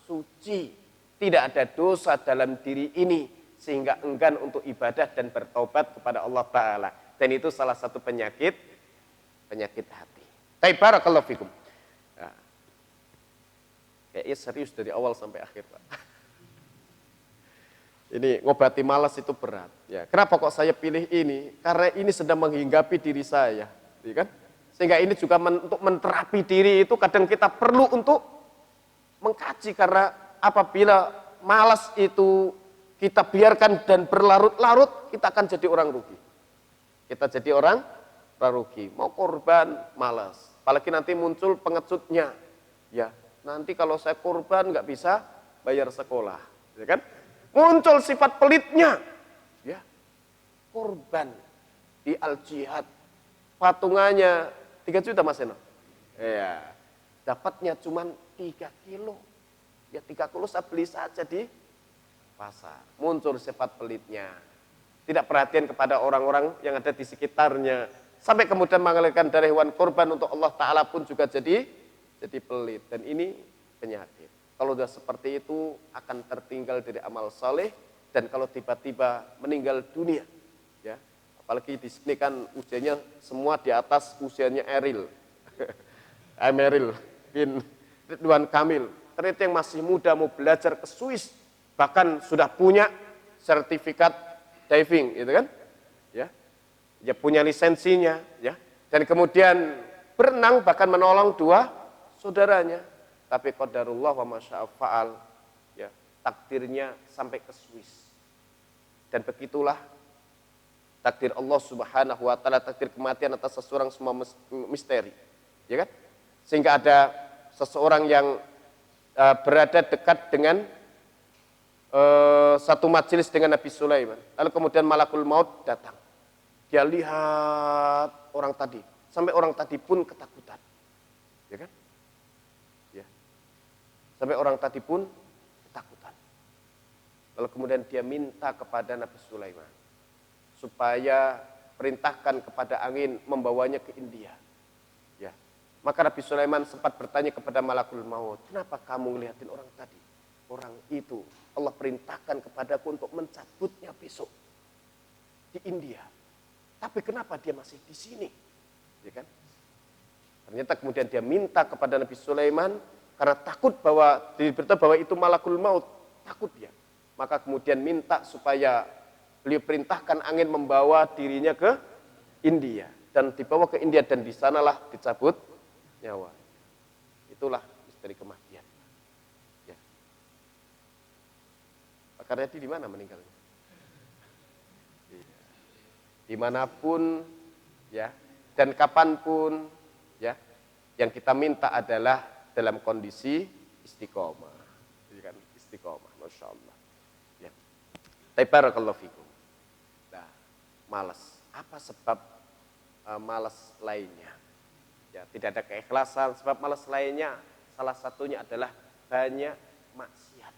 suci, tidak ada dosa dalam diri ini, sehingga enggan untuk ibadah dan bertobat kepada Allah Ta'ala. Dan itu salah satu penyakit hati. Tapi barakallahu fikum. Nah, kayaknya serius dari awal sampai akhir, Pak. Ini ngobati malas itu berat. Ya, kenapa kok saya pilih ini? Karena ini sedang menghinggapi diri saya, ya kan? Sehingga ini juga untuk menterapi diri itu kadang kita perlu untuk mengkaji, karena apabila malas itu kita biarkan dan berlarut-larut, kita akan jadi orang rugi. Kita jadi orang rugi. Mau korban malas, apalagi nanti muncul pengecutnya. Ya, nanti kalau saya korban nggak bisa bayar sekolah, ya kan? Muncul sifat pelitnya, ya, korban di al-jihad, patungannya 3 juta Mas Eno, ya, dapatnya cuma 3 kilo, ya 3 kilo saya beli saja di pasar. Muncul sifat pelitnya, tidak perhatian kepada orang-orang yang ada di sekitarnya, sampai kemudian mengalirkan darah hewan korban untuk Allah Ta'ala pun juga jadi pelit, dan ini penyakit. Kalau sudah seperti itu akan tertinggal dari amal saleh, dan kalau tiba-tiba meninggal dunia, ya, apalagi di sini kan usianya semua di atas usianya Eril, Emeril bin Ridwan Kamil. Ternyata yang masih muda mau belajar ke Swiss, bahkan sudah punya sertifikat diving, gitu kan? Ya, dia punya lisensinya, ya, dan kemudian berenang bahkan menolong 2 saudaranya. Tapi qadarullah wa masyaa'a fa'al, ya, takdirnya sampai ke Swiss. Dan begitulah takdir Allah Subhanahu wa Ta'ala, takdir kematian atas seseorang semua misteri, ya kan? Sehingga ada seseorang yang berada dekat dengan satu majelis dengan Nabi Sulaiman. Lalu kemudian malakul maut datang. Dia lihat orang tadi, sampai orang tadi pun ketakutan, ya kan? Sampai orang tadi pun ketakutan. Lalu kemudian dia minta kepada Nabi Sulaiman supaya perintahkan kepada angin membawanya ke India. Ya. Maka Nabi Sulaiman sempat bertanya kepada malakul maut, kenapa kamu ngeliatin orang tadi? Orang itu Allah perintahkan kepadaku untuk mencabutnya besok di India. Tapi kenapa dia masih di sini? Ya kan? Ternyata kemudian dia minta kepada Nabi Sulaiman, karena takut bahwa diberitahu bahwa itu malakul maut, takut dia. Maka kemudian minta supaya beliau perintahkan angin membawa dirinya ke India, dan dibawa ke India, dan di sanalah dicabut nyawa. Itulah misteri kematian. Ya. Pak Karyadi di mana meninggalnya? Dimanapun, ya, dan kapanpun, ya, yang kita minta adalah dalam kondisi istiqomah, kan? Istiqomah, masya Allah. Ya. Barakallahu fikum. Nah, malas. Apa sebab malas lainnya? Ya, tidak ada keikhlasan. Sebab malas lainnya, salah satunya adalah banyak maksiat.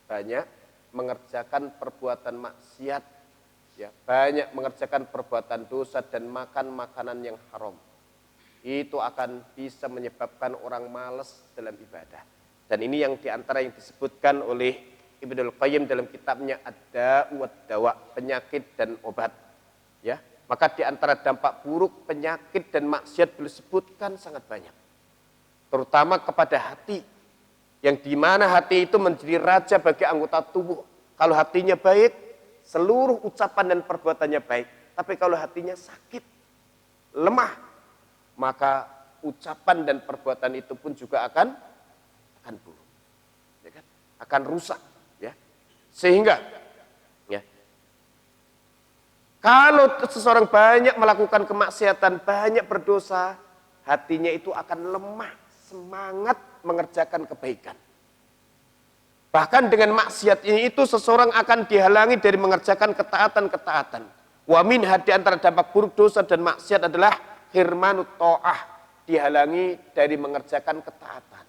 Banyak mengerjakan perbuatan maksiat. Ya, banyak mengerjakan perbuatan dosa dan makan makanan yang haram. Itu akan bisa menyebabkan orang malas dalam ibadah. Dan ini yang diantara yang disebutkan oleh Ibnul Qayyim dalam kitabnya Ad-Da'u wad-Dawa, penyakit dan obat. Ya, maka diantara dampak buruk penyakit dan maksiat disebutkan sangat banyak. Terutama kepada hati, yang dimana hati itu menjadi raja bagi anggota tubuh. Kalau hatinya baik, seluruh ucapan dan perbuatannya baik. Tapi kalau hatinya sakit, lemah, maka ucapan dan perbuatan itu pun juga akan buruk, ya kan? Akan rusak, ya. Sehingga, ya, Kalau seseorang banyak melakukan kemaksiatan, banyak berdosa, hatinya itu akan lemah, semangat mengerjakan kebaikan. Bahkan dengan maksiat ini itu seseorang akan dihalangi dari mengerjakan ketaatan-ketaatan. Wa minha, di antara dampak buruk dosa dan maksiat adalah hirmanut ta'ah, dihalangi dari mengerjakan ketaatan.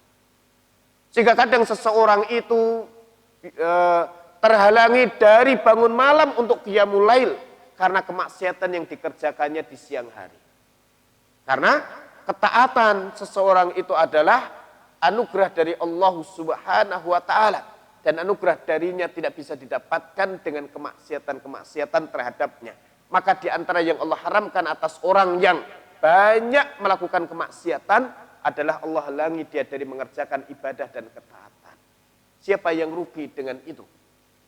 Sehingga kadang seseorang itu terhalangi dari bangun malam untuk qiyamul lail karena kemaksiatan yang dikerjakannya di siang hari. Karena ketaatan seseorang itu adalah anugerah dari Allah Subhanahu wa taala, dan anugerah darinya tidak bisa didapatkan dengan kemaksiatan-kemaksiatan terhadapnya. Maka di antara yang Allah haramkan atas orang yang banyak melakukan kemaksiatan adalah Allah halangi dia dari mengerjakan ibadah dan ketaatan. Siapa yang rugi dengan itu?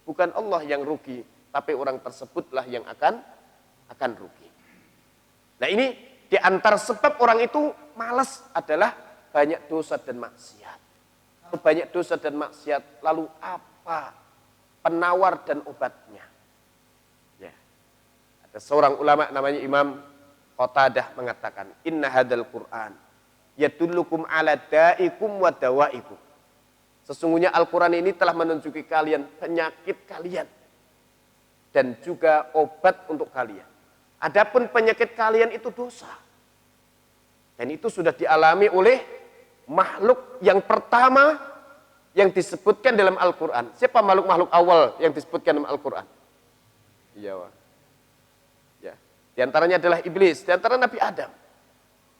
Bukan Allah yang rugi, tapi orang tersebutlah yang akan rugi. Nah, ini di antara sebab orang itu malas adalah banyak dosa dan maksiat. Kalau banyak dosa dan maksiat, lalu apa penawar dan obatnya? Ya. Ada seorang ulama namanya Imam Qatadah mengatakan, "Inna hadzal Qur'an yadullukum ala da'ikum wa dawaikum." Sesungguhnya Al-Quran ini telah menunjuki kalian penyakit kalian dan juga obat untuk kalian. Adapun penyakit kalian itu dosa. Dan itu sudah dialami oleh makhluk yang pertama yang disebutkan dalam Al-Quran. Siapa makhluk-makhluk awal yang disebutkan dalam Al-Quran? Iya, Wak. Ya. Di antaranya adalah iblis, di antara Nabi Adam.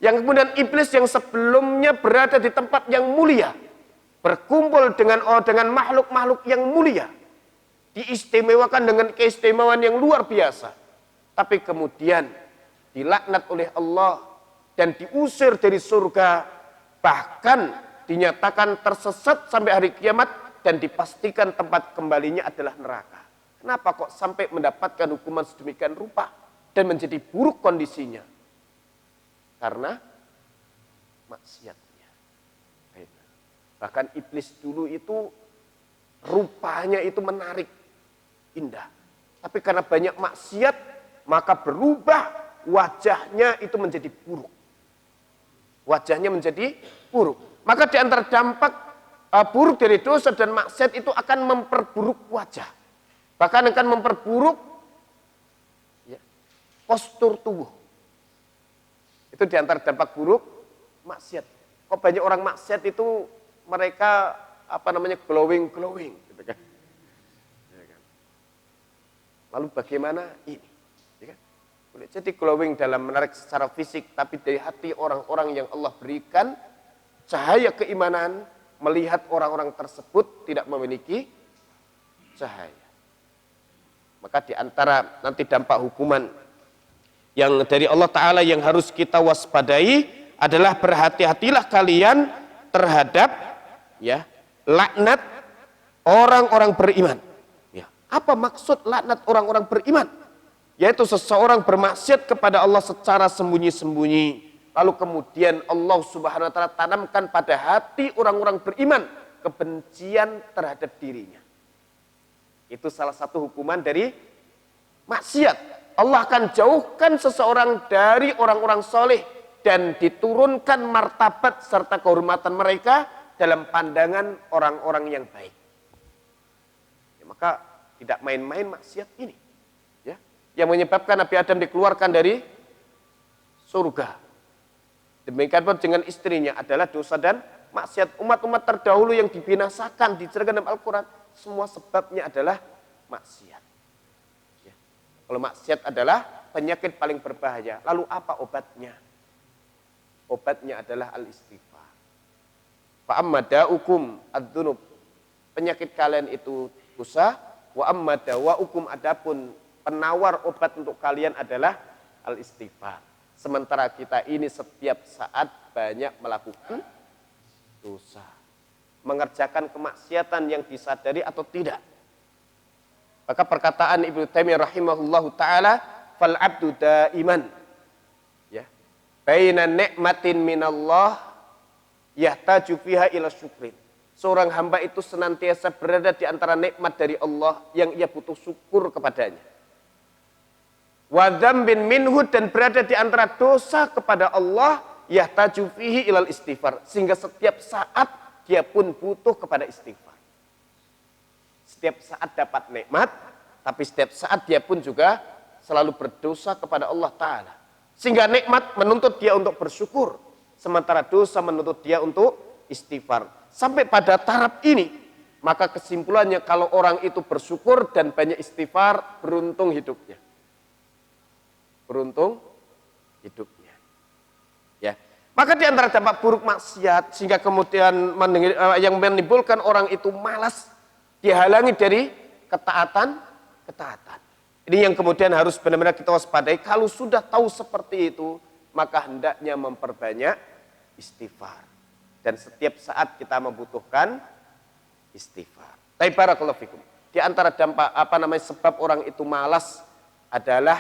Yang kemudian iblis yang sebelumnya berada di tempat yang mulia, berkumpul dengan makhluk-makhluk yang mulia, diistimewakan dengan keistimewaan yang luar biasa, tapi kemudian dilaknat oleh Allah dan diusir dari surga, bahkan dinyatakan tersesat sampai hari kiamat dan dipastikan tempat kembalinya adalah neraka. Kenapa kok sampai mendapatkan hukuman sedemikian rupa dan menjadi buruk kondisinya? Karena maksiatnya. Bahkan iblis dulu itu rupanya itu menarik, indah. Tapi karena banyak maksiat, maka berubah wajahnya itu menjadi buruk. Wajahnya menjadi buruk. Maka di antara dampak buruk dari dosa dan maksiat itu akan memperburuk wajah. Bahkan akan memperburuk ya, postur tubuh. Itu di antara dampak buruk maksiat. Kok banyak orang maksiat itu mereka glowing gitu kan. Ya kan. Lalu bagaimana ini? Ya kan? Boleh jadi glowing dalam menarik secara fisik, tapi dari hati orang-orang yang Allah berikan cahaya keimanan, melihat orang-orang tersebut tidak memiliki cahaya. Maka di antara nanti dampak hukuman yang dari Allah Ta'ala yang harus kita waspadai adalah berhati-hatilah kalian terhadap ya laknat orang-orang beriman. Ya, apa maksud laknat orang-orang beriman? Yaitu seseorang bermaksiat kepada Allah secara sembunyi-sembunyi, lalu kemudian Allah Subhanahu wa taala tanamkan pada hati orang-orang beriman kebencian terhadap dirinya. Itu salah satu hukuman dari maksiat. Allah akan jauhkan seseorang dari orang-orang soleh dan diturunkan martabat serta kehormatan mereka dalam pandangan orang-orang yang baik. Ya, maka tidak main-main maksiat ini. Ya, yang menyebabkan Nabi Adam dikeluarkan dari surga. Demikian pun dengan istrinya adalah dosa dan maksiat. Umat-umat terdahulu yang dibinasakan, diceritakan dalam Al-Quran, semua sebabnya adalah maksiat. Ya. Kalau maksiat adalah penyakit paling berbahaya, lalu apa obatnya? Obatnya adalah al-istighfar. Fa amma da'ukum ad-dzunub, penyakit kalian itu dosa. Wa amma dawa'ukum, adapun penawar obat untuk kalian adalah al-istighfar. Sementara kita ini setiap saat banyak melakukan dosa, mengerjakan kemaksiatan yang disadari atau tidak. Maka perkataan Ibnu Taimiyah rahimahullahu taala, fal abdu daiman ya baina ni'matin minallah yahtaju fiha ila syukrin. Seorang hamba itu senantiasa berada di antara nikmat dari Allah yang ia butuh syukur kepadanya. wa dzambin minhu, dan berada di antara dosa kepada Allah, yahtaju fihi ilal istighfar, sehingga setiap saat dia pun butuh kepada istighfar. Setiap saat dapat nikmat, tapi setiap saat dia pun juga selalu berdosa kepada Allah Ta'ala. Sehingga nikmat menuntut dia untuk bersyukur, sementara dosa menuntut dia untuk istighfar. Sampai pada taraf ini, maka kesimpulannya kalau orang itu bersyukur dan banyak istighfar, beruntung hidupnya. Beruntung hidupnya. Ya. Maka di antara dampak buruk maksiat, sehingga kemudian yang menimbulkan orang itu malas, dihalangi dari ketaatan. Ini yang kemudian harus benar-benar kita waspadai. Kalau sudah tahu seperti itu, maka hendaknya memperbanyak istighfar. Dan setiap saat kita membutuhkan istighfar. Tapi barakallahu fikum. Di antara dampak sebab orang itu malas adalah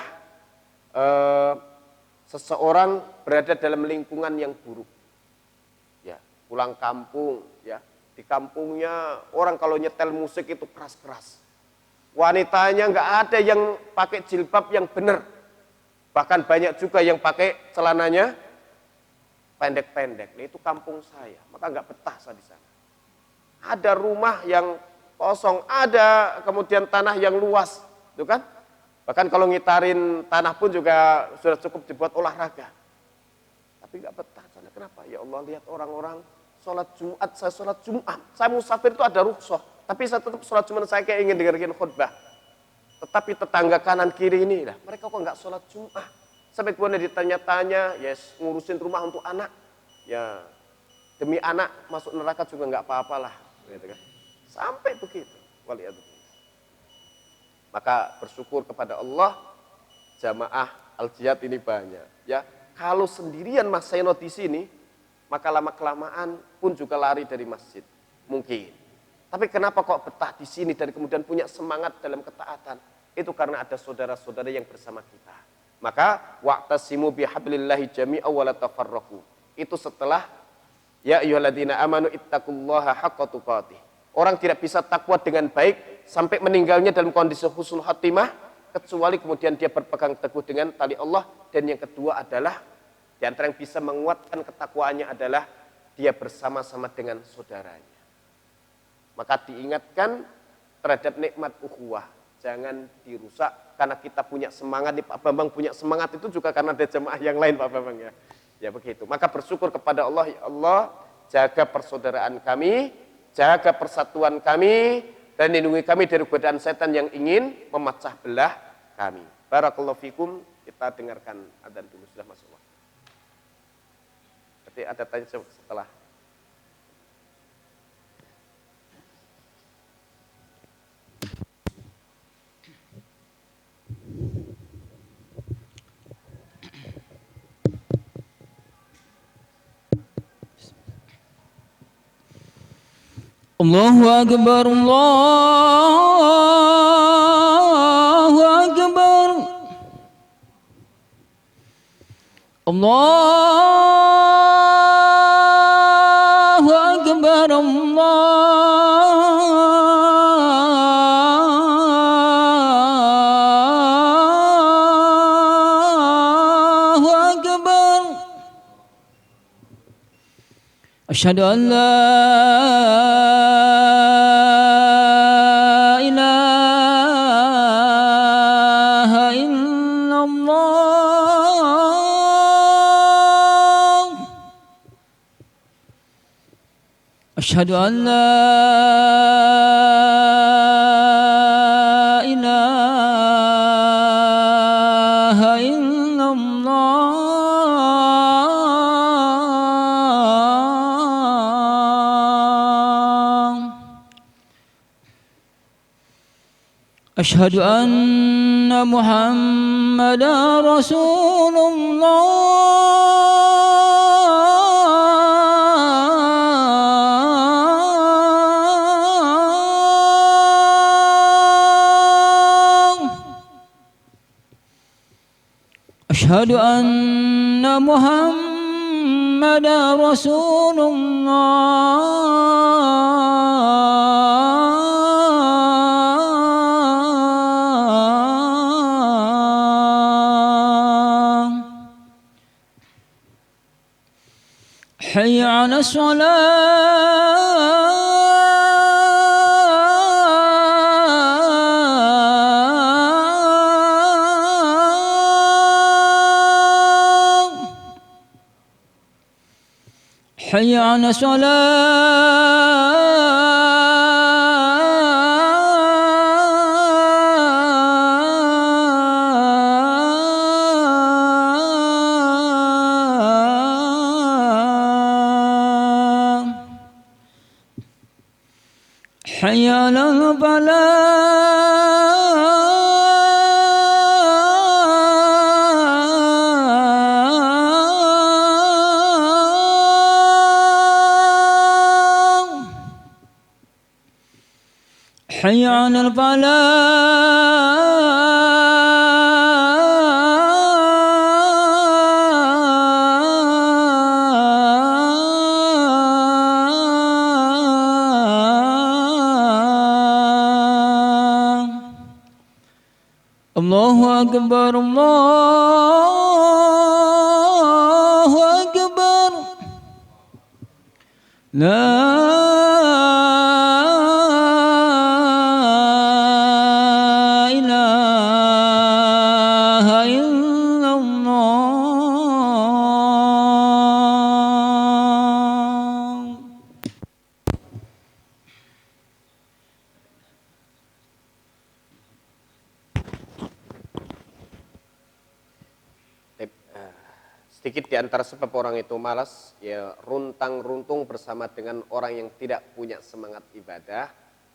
seseorang berada dalam lingkungan yang buruk. Ya, pulang kampung, ya. Di kampungnya orang kalau nyetel musik itu keras-keras. Wanitanya nggak ada yang pakai jilbab yang benar. Bahkan banyak juga yang pakai celananya pendek-pendek. Nah, itu kampung saya, maka nggak betah saya di sana. Ada rumah yang kosong, ada kemudian tanah yang luas, itu kan? Bahkan kalau ngitarin tanah pun juga sudah cukup dibuat olahraga. Tapi nggak betah sana. Kenapa? Ya Allah, lihat orang-orang sholat Jumat, saya sholat Jumat. Saya musafir itu ada rukhsah, tapi saya tetap sholat Jumat, saya kayak ingin dengerin khutbah. Tetapi tetangga kanan kiri ini, lah, mereka kok nggak sholat Jumat? Sampai kemudian ditanya-tanya, yes, ngurusin rumah untuk anak. Ya, demi anak masuk neraka juga nggak apa-apalah. Gitu kan. Sampai begitu. Waliyadzubillah. Maka bersyukur kepada Allah, jamaah al-jihad ini banyak. Ya, kalau sendirian Mas Saino di sini, maka lama-kelamaan pun juga lari dari masjid. Mungkin. Tapi kenapa kok betah di sini dan kemudian punya semangat dalam ketaatan? Itu karena ada saudara-saudara yang bersama kita. Maka wa'tasimu bihablillahi jami'a wa la tafarraqu. Itu setelah ya ayyuhalladzina amanu ittaqullaha haqqa tuqatih. Orang tidak bisa takwa dengan baik sampai meninggalnya dalam kondisi husnul khatimah kecuali kemudian dia berpegang teguh dengan tali Allah. Dan yang kedua adalah di antara yang bisa menguatkan ketakwaannya adalah dia bersama-sama dengan saudaranya. Maka diingatkan terhadap nikmat ukhuwah, jangan dirusak karena kita punya semangat. Pak Bambang punya semangat itu juga karena ada jemaah yang lain, Pak Bambang, ya. Ya begitu. Maka bersyukur kepada Allah, ya Allah, jaga persaudaraan kami, jaga persatuan kami, dan lindungi kami dari godaan setan yang ingin memecah belah kami. Barakallahu fikum. Kita dengarkan adzan dulu, sudah masuk waktu. Nanti ada tanya jawab setelah. Allahu Akbar, Allahu Akbar, Allahu Akbar, Allahu Akbar. Asyhadu an la أشهد أن لا إله إلا الله أشهد أن محمدا رسول الله أشهد أن محمدا رسول الله حي على الصلاة حي على الصلاة حي على الفلاح حي على الفلاح الله أكبر الله أكبر لا إله إلا الله. Sedikit di antara sebab orang itu malas, ya runtang-runtung bersama dengan orang yang tidak punya semangat ibadah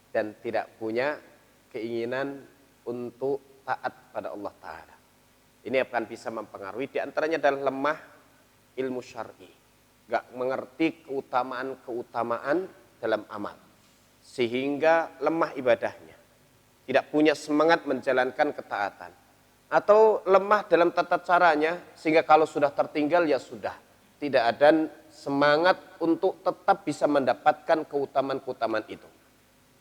dan tidak punya keinginan untuk taat pada Allah Ta'ala. Ini akan bisa mempengaruhi, di antaranya adalah lemah ilmu syar'i. Gak mengerti keutamaan-keutamaan dalam amal. Sehingga lemah ibadahnya. Tidak punya semangat menjalankan ketaatan. Atau lemah dalam tata caranya, sehingga kalau sudah tertinggal ya sudah. Tidak ada semangat untuk tetap bisa mendapatkan keutamaan-keutamaan itu.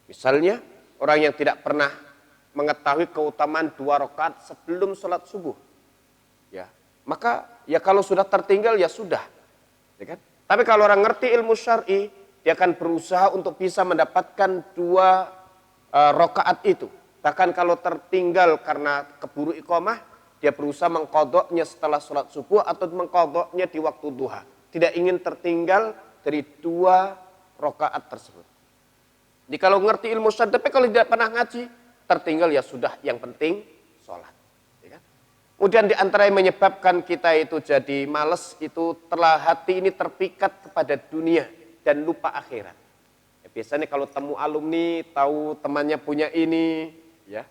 Misalnya, orang yang tidak pernah mengetahui keutamaan 2 rakaat sebelum sholat subuh. Ya, maka ya kalau sudah tertinggal ya sudah. Ya kan? Tapi kalau orang ngerti ilmu syar'i, dia akan berusaha untuk bisa mendapatkan 2 rakaat itu. Bahkan kalau tertinggal karena keburu iqamah, dia berusaha mengqadha'nya setelah sholat subuh atau mengqadha'nya di waktu duha. Tidak ingin tertinggal dari 2 rakaat tersebut. Jadi kalau ngerti ilmu syar'i, tapi kalau tidak pernah ngaji, tertinggal ya sudah, yang penting sholat. Ya kan? Kemudian di antara yang menyebabkan kita itu jadi males, itu telah hati ini terpikat kepada dunia dan lupa akhirat. Ya, biasanya kalau temu alumni, tahu temannya punya ini, ya,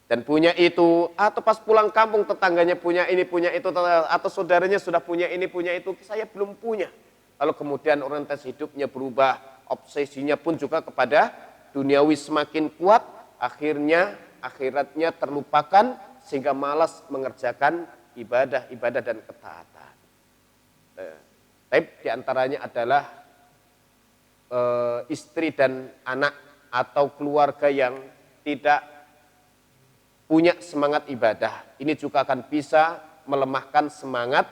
dan punya itu, atau pas pulang kampung tetangganya punya ini, punya itu, atau saudaranya sudah punya ini, punya itu, saya belum punya. Lalu kemudian orientasi hidupnya berubah, obsesinya pun juga kepada duniawi semakin kuat, akhirnya akhiratnya terlupakan sehingga malas mengerjakan ibadah-ibadah dan ketaatan. Tapi diantaranya adalah istri dan anak atau keluarga yang tidak punya semangat ibadah. Ini juga akan bisa melemahkan semangat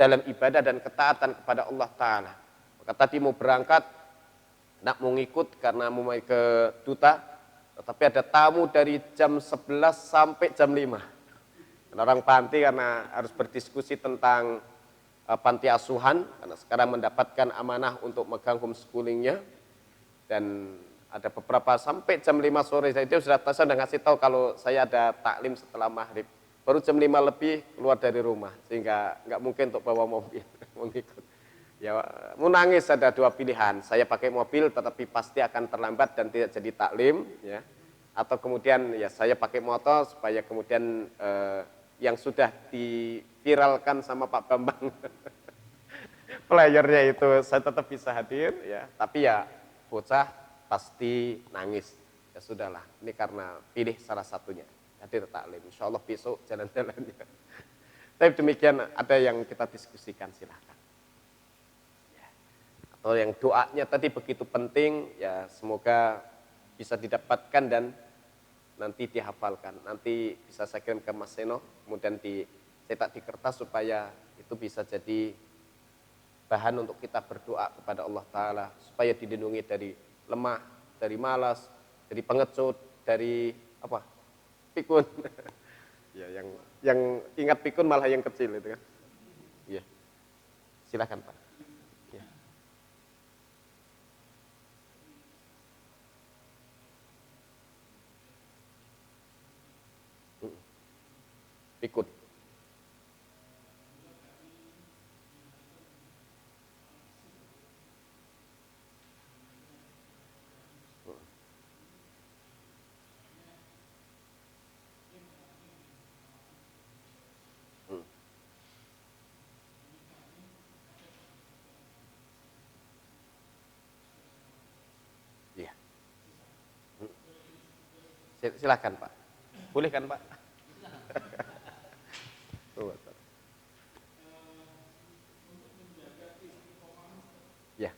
dalam ibadah dan ketaatan kepada Allah Ta'ala. Maka tadi mau berangkat, nak mau ngikut karena mau ke duta, tetapi ada tamu dari jam 11 sampai jam 5. Dan orang panti karena harus berdiskusi tentang panti asuhan, karena sekarang mendapatkan amanah untuk megang homeschoolingnya, dan ada beberapa sampai jam 5 sore, saya sudah ngasih tahu kalau saya ada taklim setelah maghrib. Baru jam 5 lebih keluar dari rumah, sehingga nggak mungkin untuk bawa mobil, mau ngikut. Ya, mau nangis ada 2 pilihan, saya pakai mobil tetapi pasti akan terlambat dan tidak jadi taklim, ya. Atau kemudian ya saya pakai motor supaya kemudian yang sudah diviralkan sama Pak Bambang, playernya itu saya tetap bisa hadir, ya. Tapi ya bocah pasti nangis. Ya sudahlah, ini karena pilih salah satunya. Hadir taklim, insya Allah besok jalan-jalannya. Tapi demikian, ada yang kita diskusikan, silahkan. Ya. Atau yang doanya tadi begitu penting, ya semoga bisa didapatkan dan nanti dihafalkan. Nanti bisa saya kirim ke Mas Seno, kemudian dicetak di kertas supaya itu bisa jadi bahan untuk kita berdoa kepada Allah Ta'ala supaya dilindungi dari lemah, dari malas, dari pengecut, dari apa? Pikun. Ya, yang ingat pikun malah yang kecil itu kan. Ya. Silakan Pak. Ya. Pikun. Iya. Silakan Pak. Boleh kan Pak? Ya.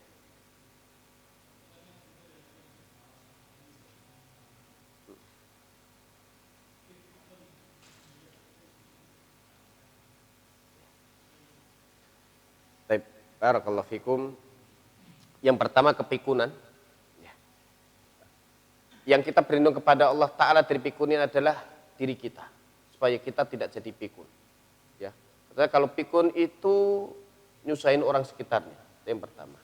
Baik, barakallahu fikum. Yang pertama kepikunan. Ya. Yang kita berlindung kepada Allah Ta'ala dari pikunin adalah diri kita. Supaya kita tidak jadi pikun. Ya. Karena kalau pikun itu nyusahin orang sekitarnya. Itu yang pertama.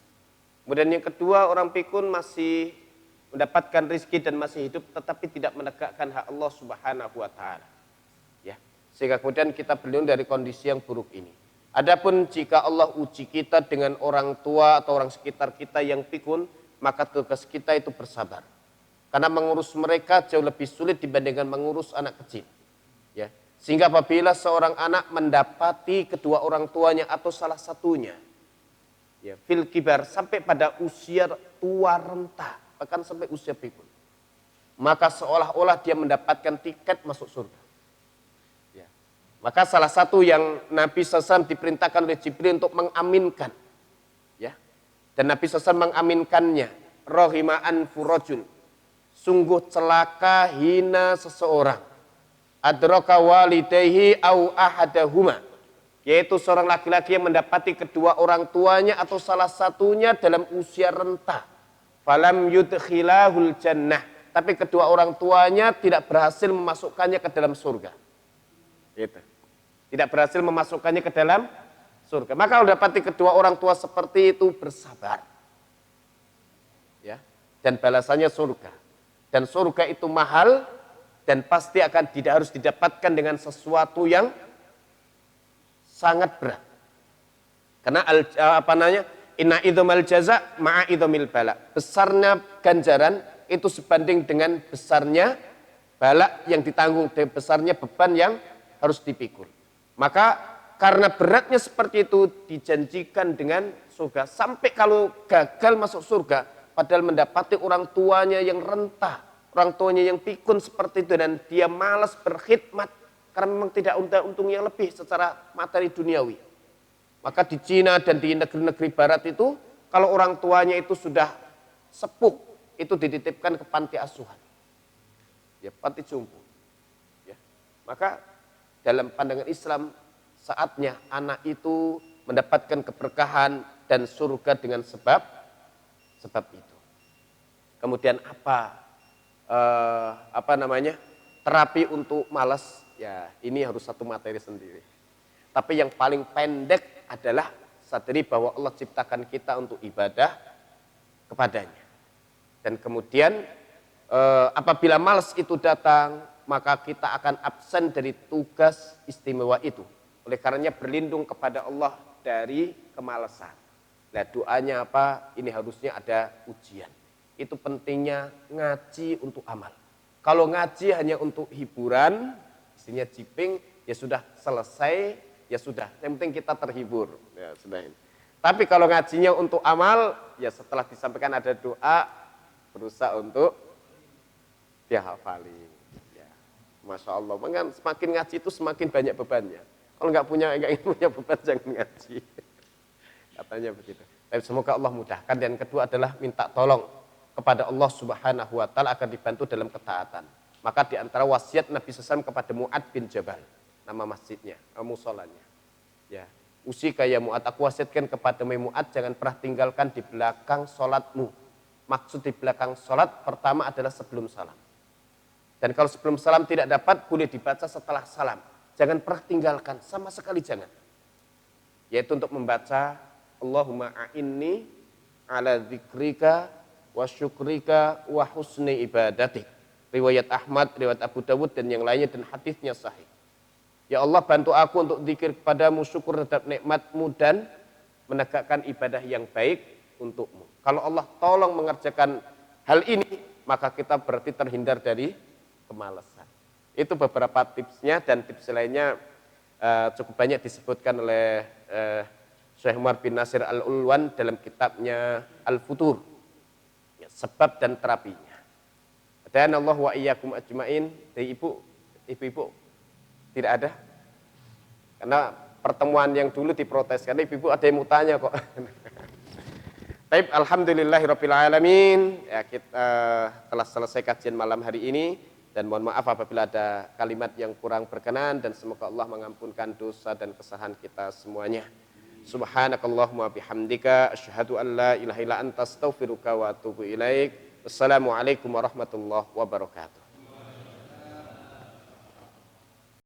Kemudian yang kedua, orang pikun masih mendapatkan rezeki dan masih hidup tetapi tidak menegakkan hak Allah Subhanahu wa Ta'ala. Ya. Sehingga kemudian kita berlindung dari kondisi yang buruk ini. Adapun jika Allah uji kita dengan orang tua atau orang sekitar kita yang pikun, maka tugas kita itu bersabar. Karena mengurus mereka jauh lebih sulit dibandingkan mengurus anak kecil. Ya. Sehingga apabila seorang anak mendapati kedua orang tuanya atau salah satunya, ya, fil kibar, sampai pada usia tua renta, bahkan sampai usia pikun, maka seolah-olah dia mendapatkan tiket masuk surga. Ya. Maka salah satu yang Nabi SAW diperintahkan oleh Jibril untuk mengaminkan, ya, dan Nabi SAW mengaminkannya, rohima'an furojul, sungguh celaka hina seseorang, adraka walidayhi au ahadahuma, yaitu seorang laki-laki yang mendapati kedua orang tuanya atau salah satunya dalam usia renta, falam yudkhilahul jannah, tapi kedua orang tuanya tidak berhasil memasukkannya ke dalam surga. Gitu. Tidak berhasil memasukkannya ke dalam surga. Maka kalau dapati kedua orang tua seperti itu, bersabar. Ya. Dan balasannya surga. Dan surga itu mahal dan pasti akan tidak harus didapatkan dengan sesuatu yang sangat berat. Karena inna idzamal jaza ma'a idzamil bala. Besarnya ganjaran itu sebanding dengan besarnya bala yang ditanggung, dan besarnya beban yang harus dipikul. Maka karena beratnya seperti itu dijanjikan dengan surga. Sampai kalau gagal masuk surga, padahal mendapati orang tuanya yang renta, orang tuanya yang pikun seperti itu, dan dia malas berkhidmat karena memang tidak untungnya lebih secara materi duniawi. Maka di Cina dan di negeri-negeri barat itu, kalau orang tuanya itu sudah sepuh, itu dititipkan ke panti asuhan. Ya, panti jompo. Ya. Maka dalam pandangan Islam, saatnya anak itu mendapatkan keberkahan dan surga dengan sebab itu. Kemudian terapi untuk malas, ya ini harus satu materi sendiri. Tapi yang paling pendek adalah sadari bahwa Allah ciptakan kita untuk ibadah kepadanya. Dan kemudian apabila malas itu datang, maka kita akan absen dari tugas istimewa itu. Oleh karenanya berlindung kepada Allah dari kemalasan. Nah, doanya apa? Ini harusnya ada ujian. Itu pentingnya ngaji untuk amal. Kalau ngaji hanya untuk hiburan, isinya jiping, ya sudah selesai, ya sudah. Yang penting kita terhibur. Ya, sudah ini. Tapi kalau ngajinya untuk amal, ya setelah disampaikan ada doa, berusaha untuk dihafali. Masya Allah, maka semakin ngaji itu semakin banyak bebannya. Kalau nggak ingin punya beban, jangan ngaji. Katanya begitu. Tapi semoga Allah mudahkan. Dan kedua adalah minta tolong kepada Allah Subhanahu wa Ta'ala agar dibantu dalam ketaatan. Maka di antara wasiat Nabi SAW kepada Mu'ad bin Jabal, nama masjidnya, musolanya. Ya, Usika ya Mu'ad, aku wasiatkan kepadamu Mu'ad, jangan pernah tinggalkan di belakang sholatmu. Maksud di belakang sholat pertama adalah sebelum salam. Dan kalau sebelum salam tidak dapat, boleh dibaca setelah salam. Jangan pernah tinggalkan, sama sekali jangan. Yaitu untuk membaca Allahumma a'inni ala dzikrika wa syukrika wa husni ibadatik. Riwayat Ahmad, riwayat Abu Dawud dan yang lainnya dan hadisnya sahih. Ya Allah, bantu aku untuk zikir kepadamu, syukur terhadap nikmatmu dan menegakkan ibadah yang baik untukmu. Kalau Allah tolong mengerjakan hal ini, maka kita berarti terhindar dari kemalasan. Itu beberapa tipsnya, dan tips lainnya cukup banyak disebutkan oleh Syekh Umar bin Nasir Al-Ulwan dalam kitabnya Al-Futur, ya, sebab dan terapinya. Dan Allah wa iyyakum ajmain. Dari ibu-ibu tidak ada? Karena pertemuan yang dulu diprotes, karena ibu-ibu ada yang mau tanya kok. Baik, alhamdulillahirabbil alamin. Ya, kita telah selesai kajian malam hari ini, dan mohon maaf apabila ada kalimat yang kurang berkenan, dan semoga Allah mengampunkan dosa dan kesalahan kita semuanya. Subhanakallahumma bihamdika asyhadu an la ilaha illa anta astaghfiruka wa atubu ilaik. Wassalamualaikum warahmatullahi wabarakatuh.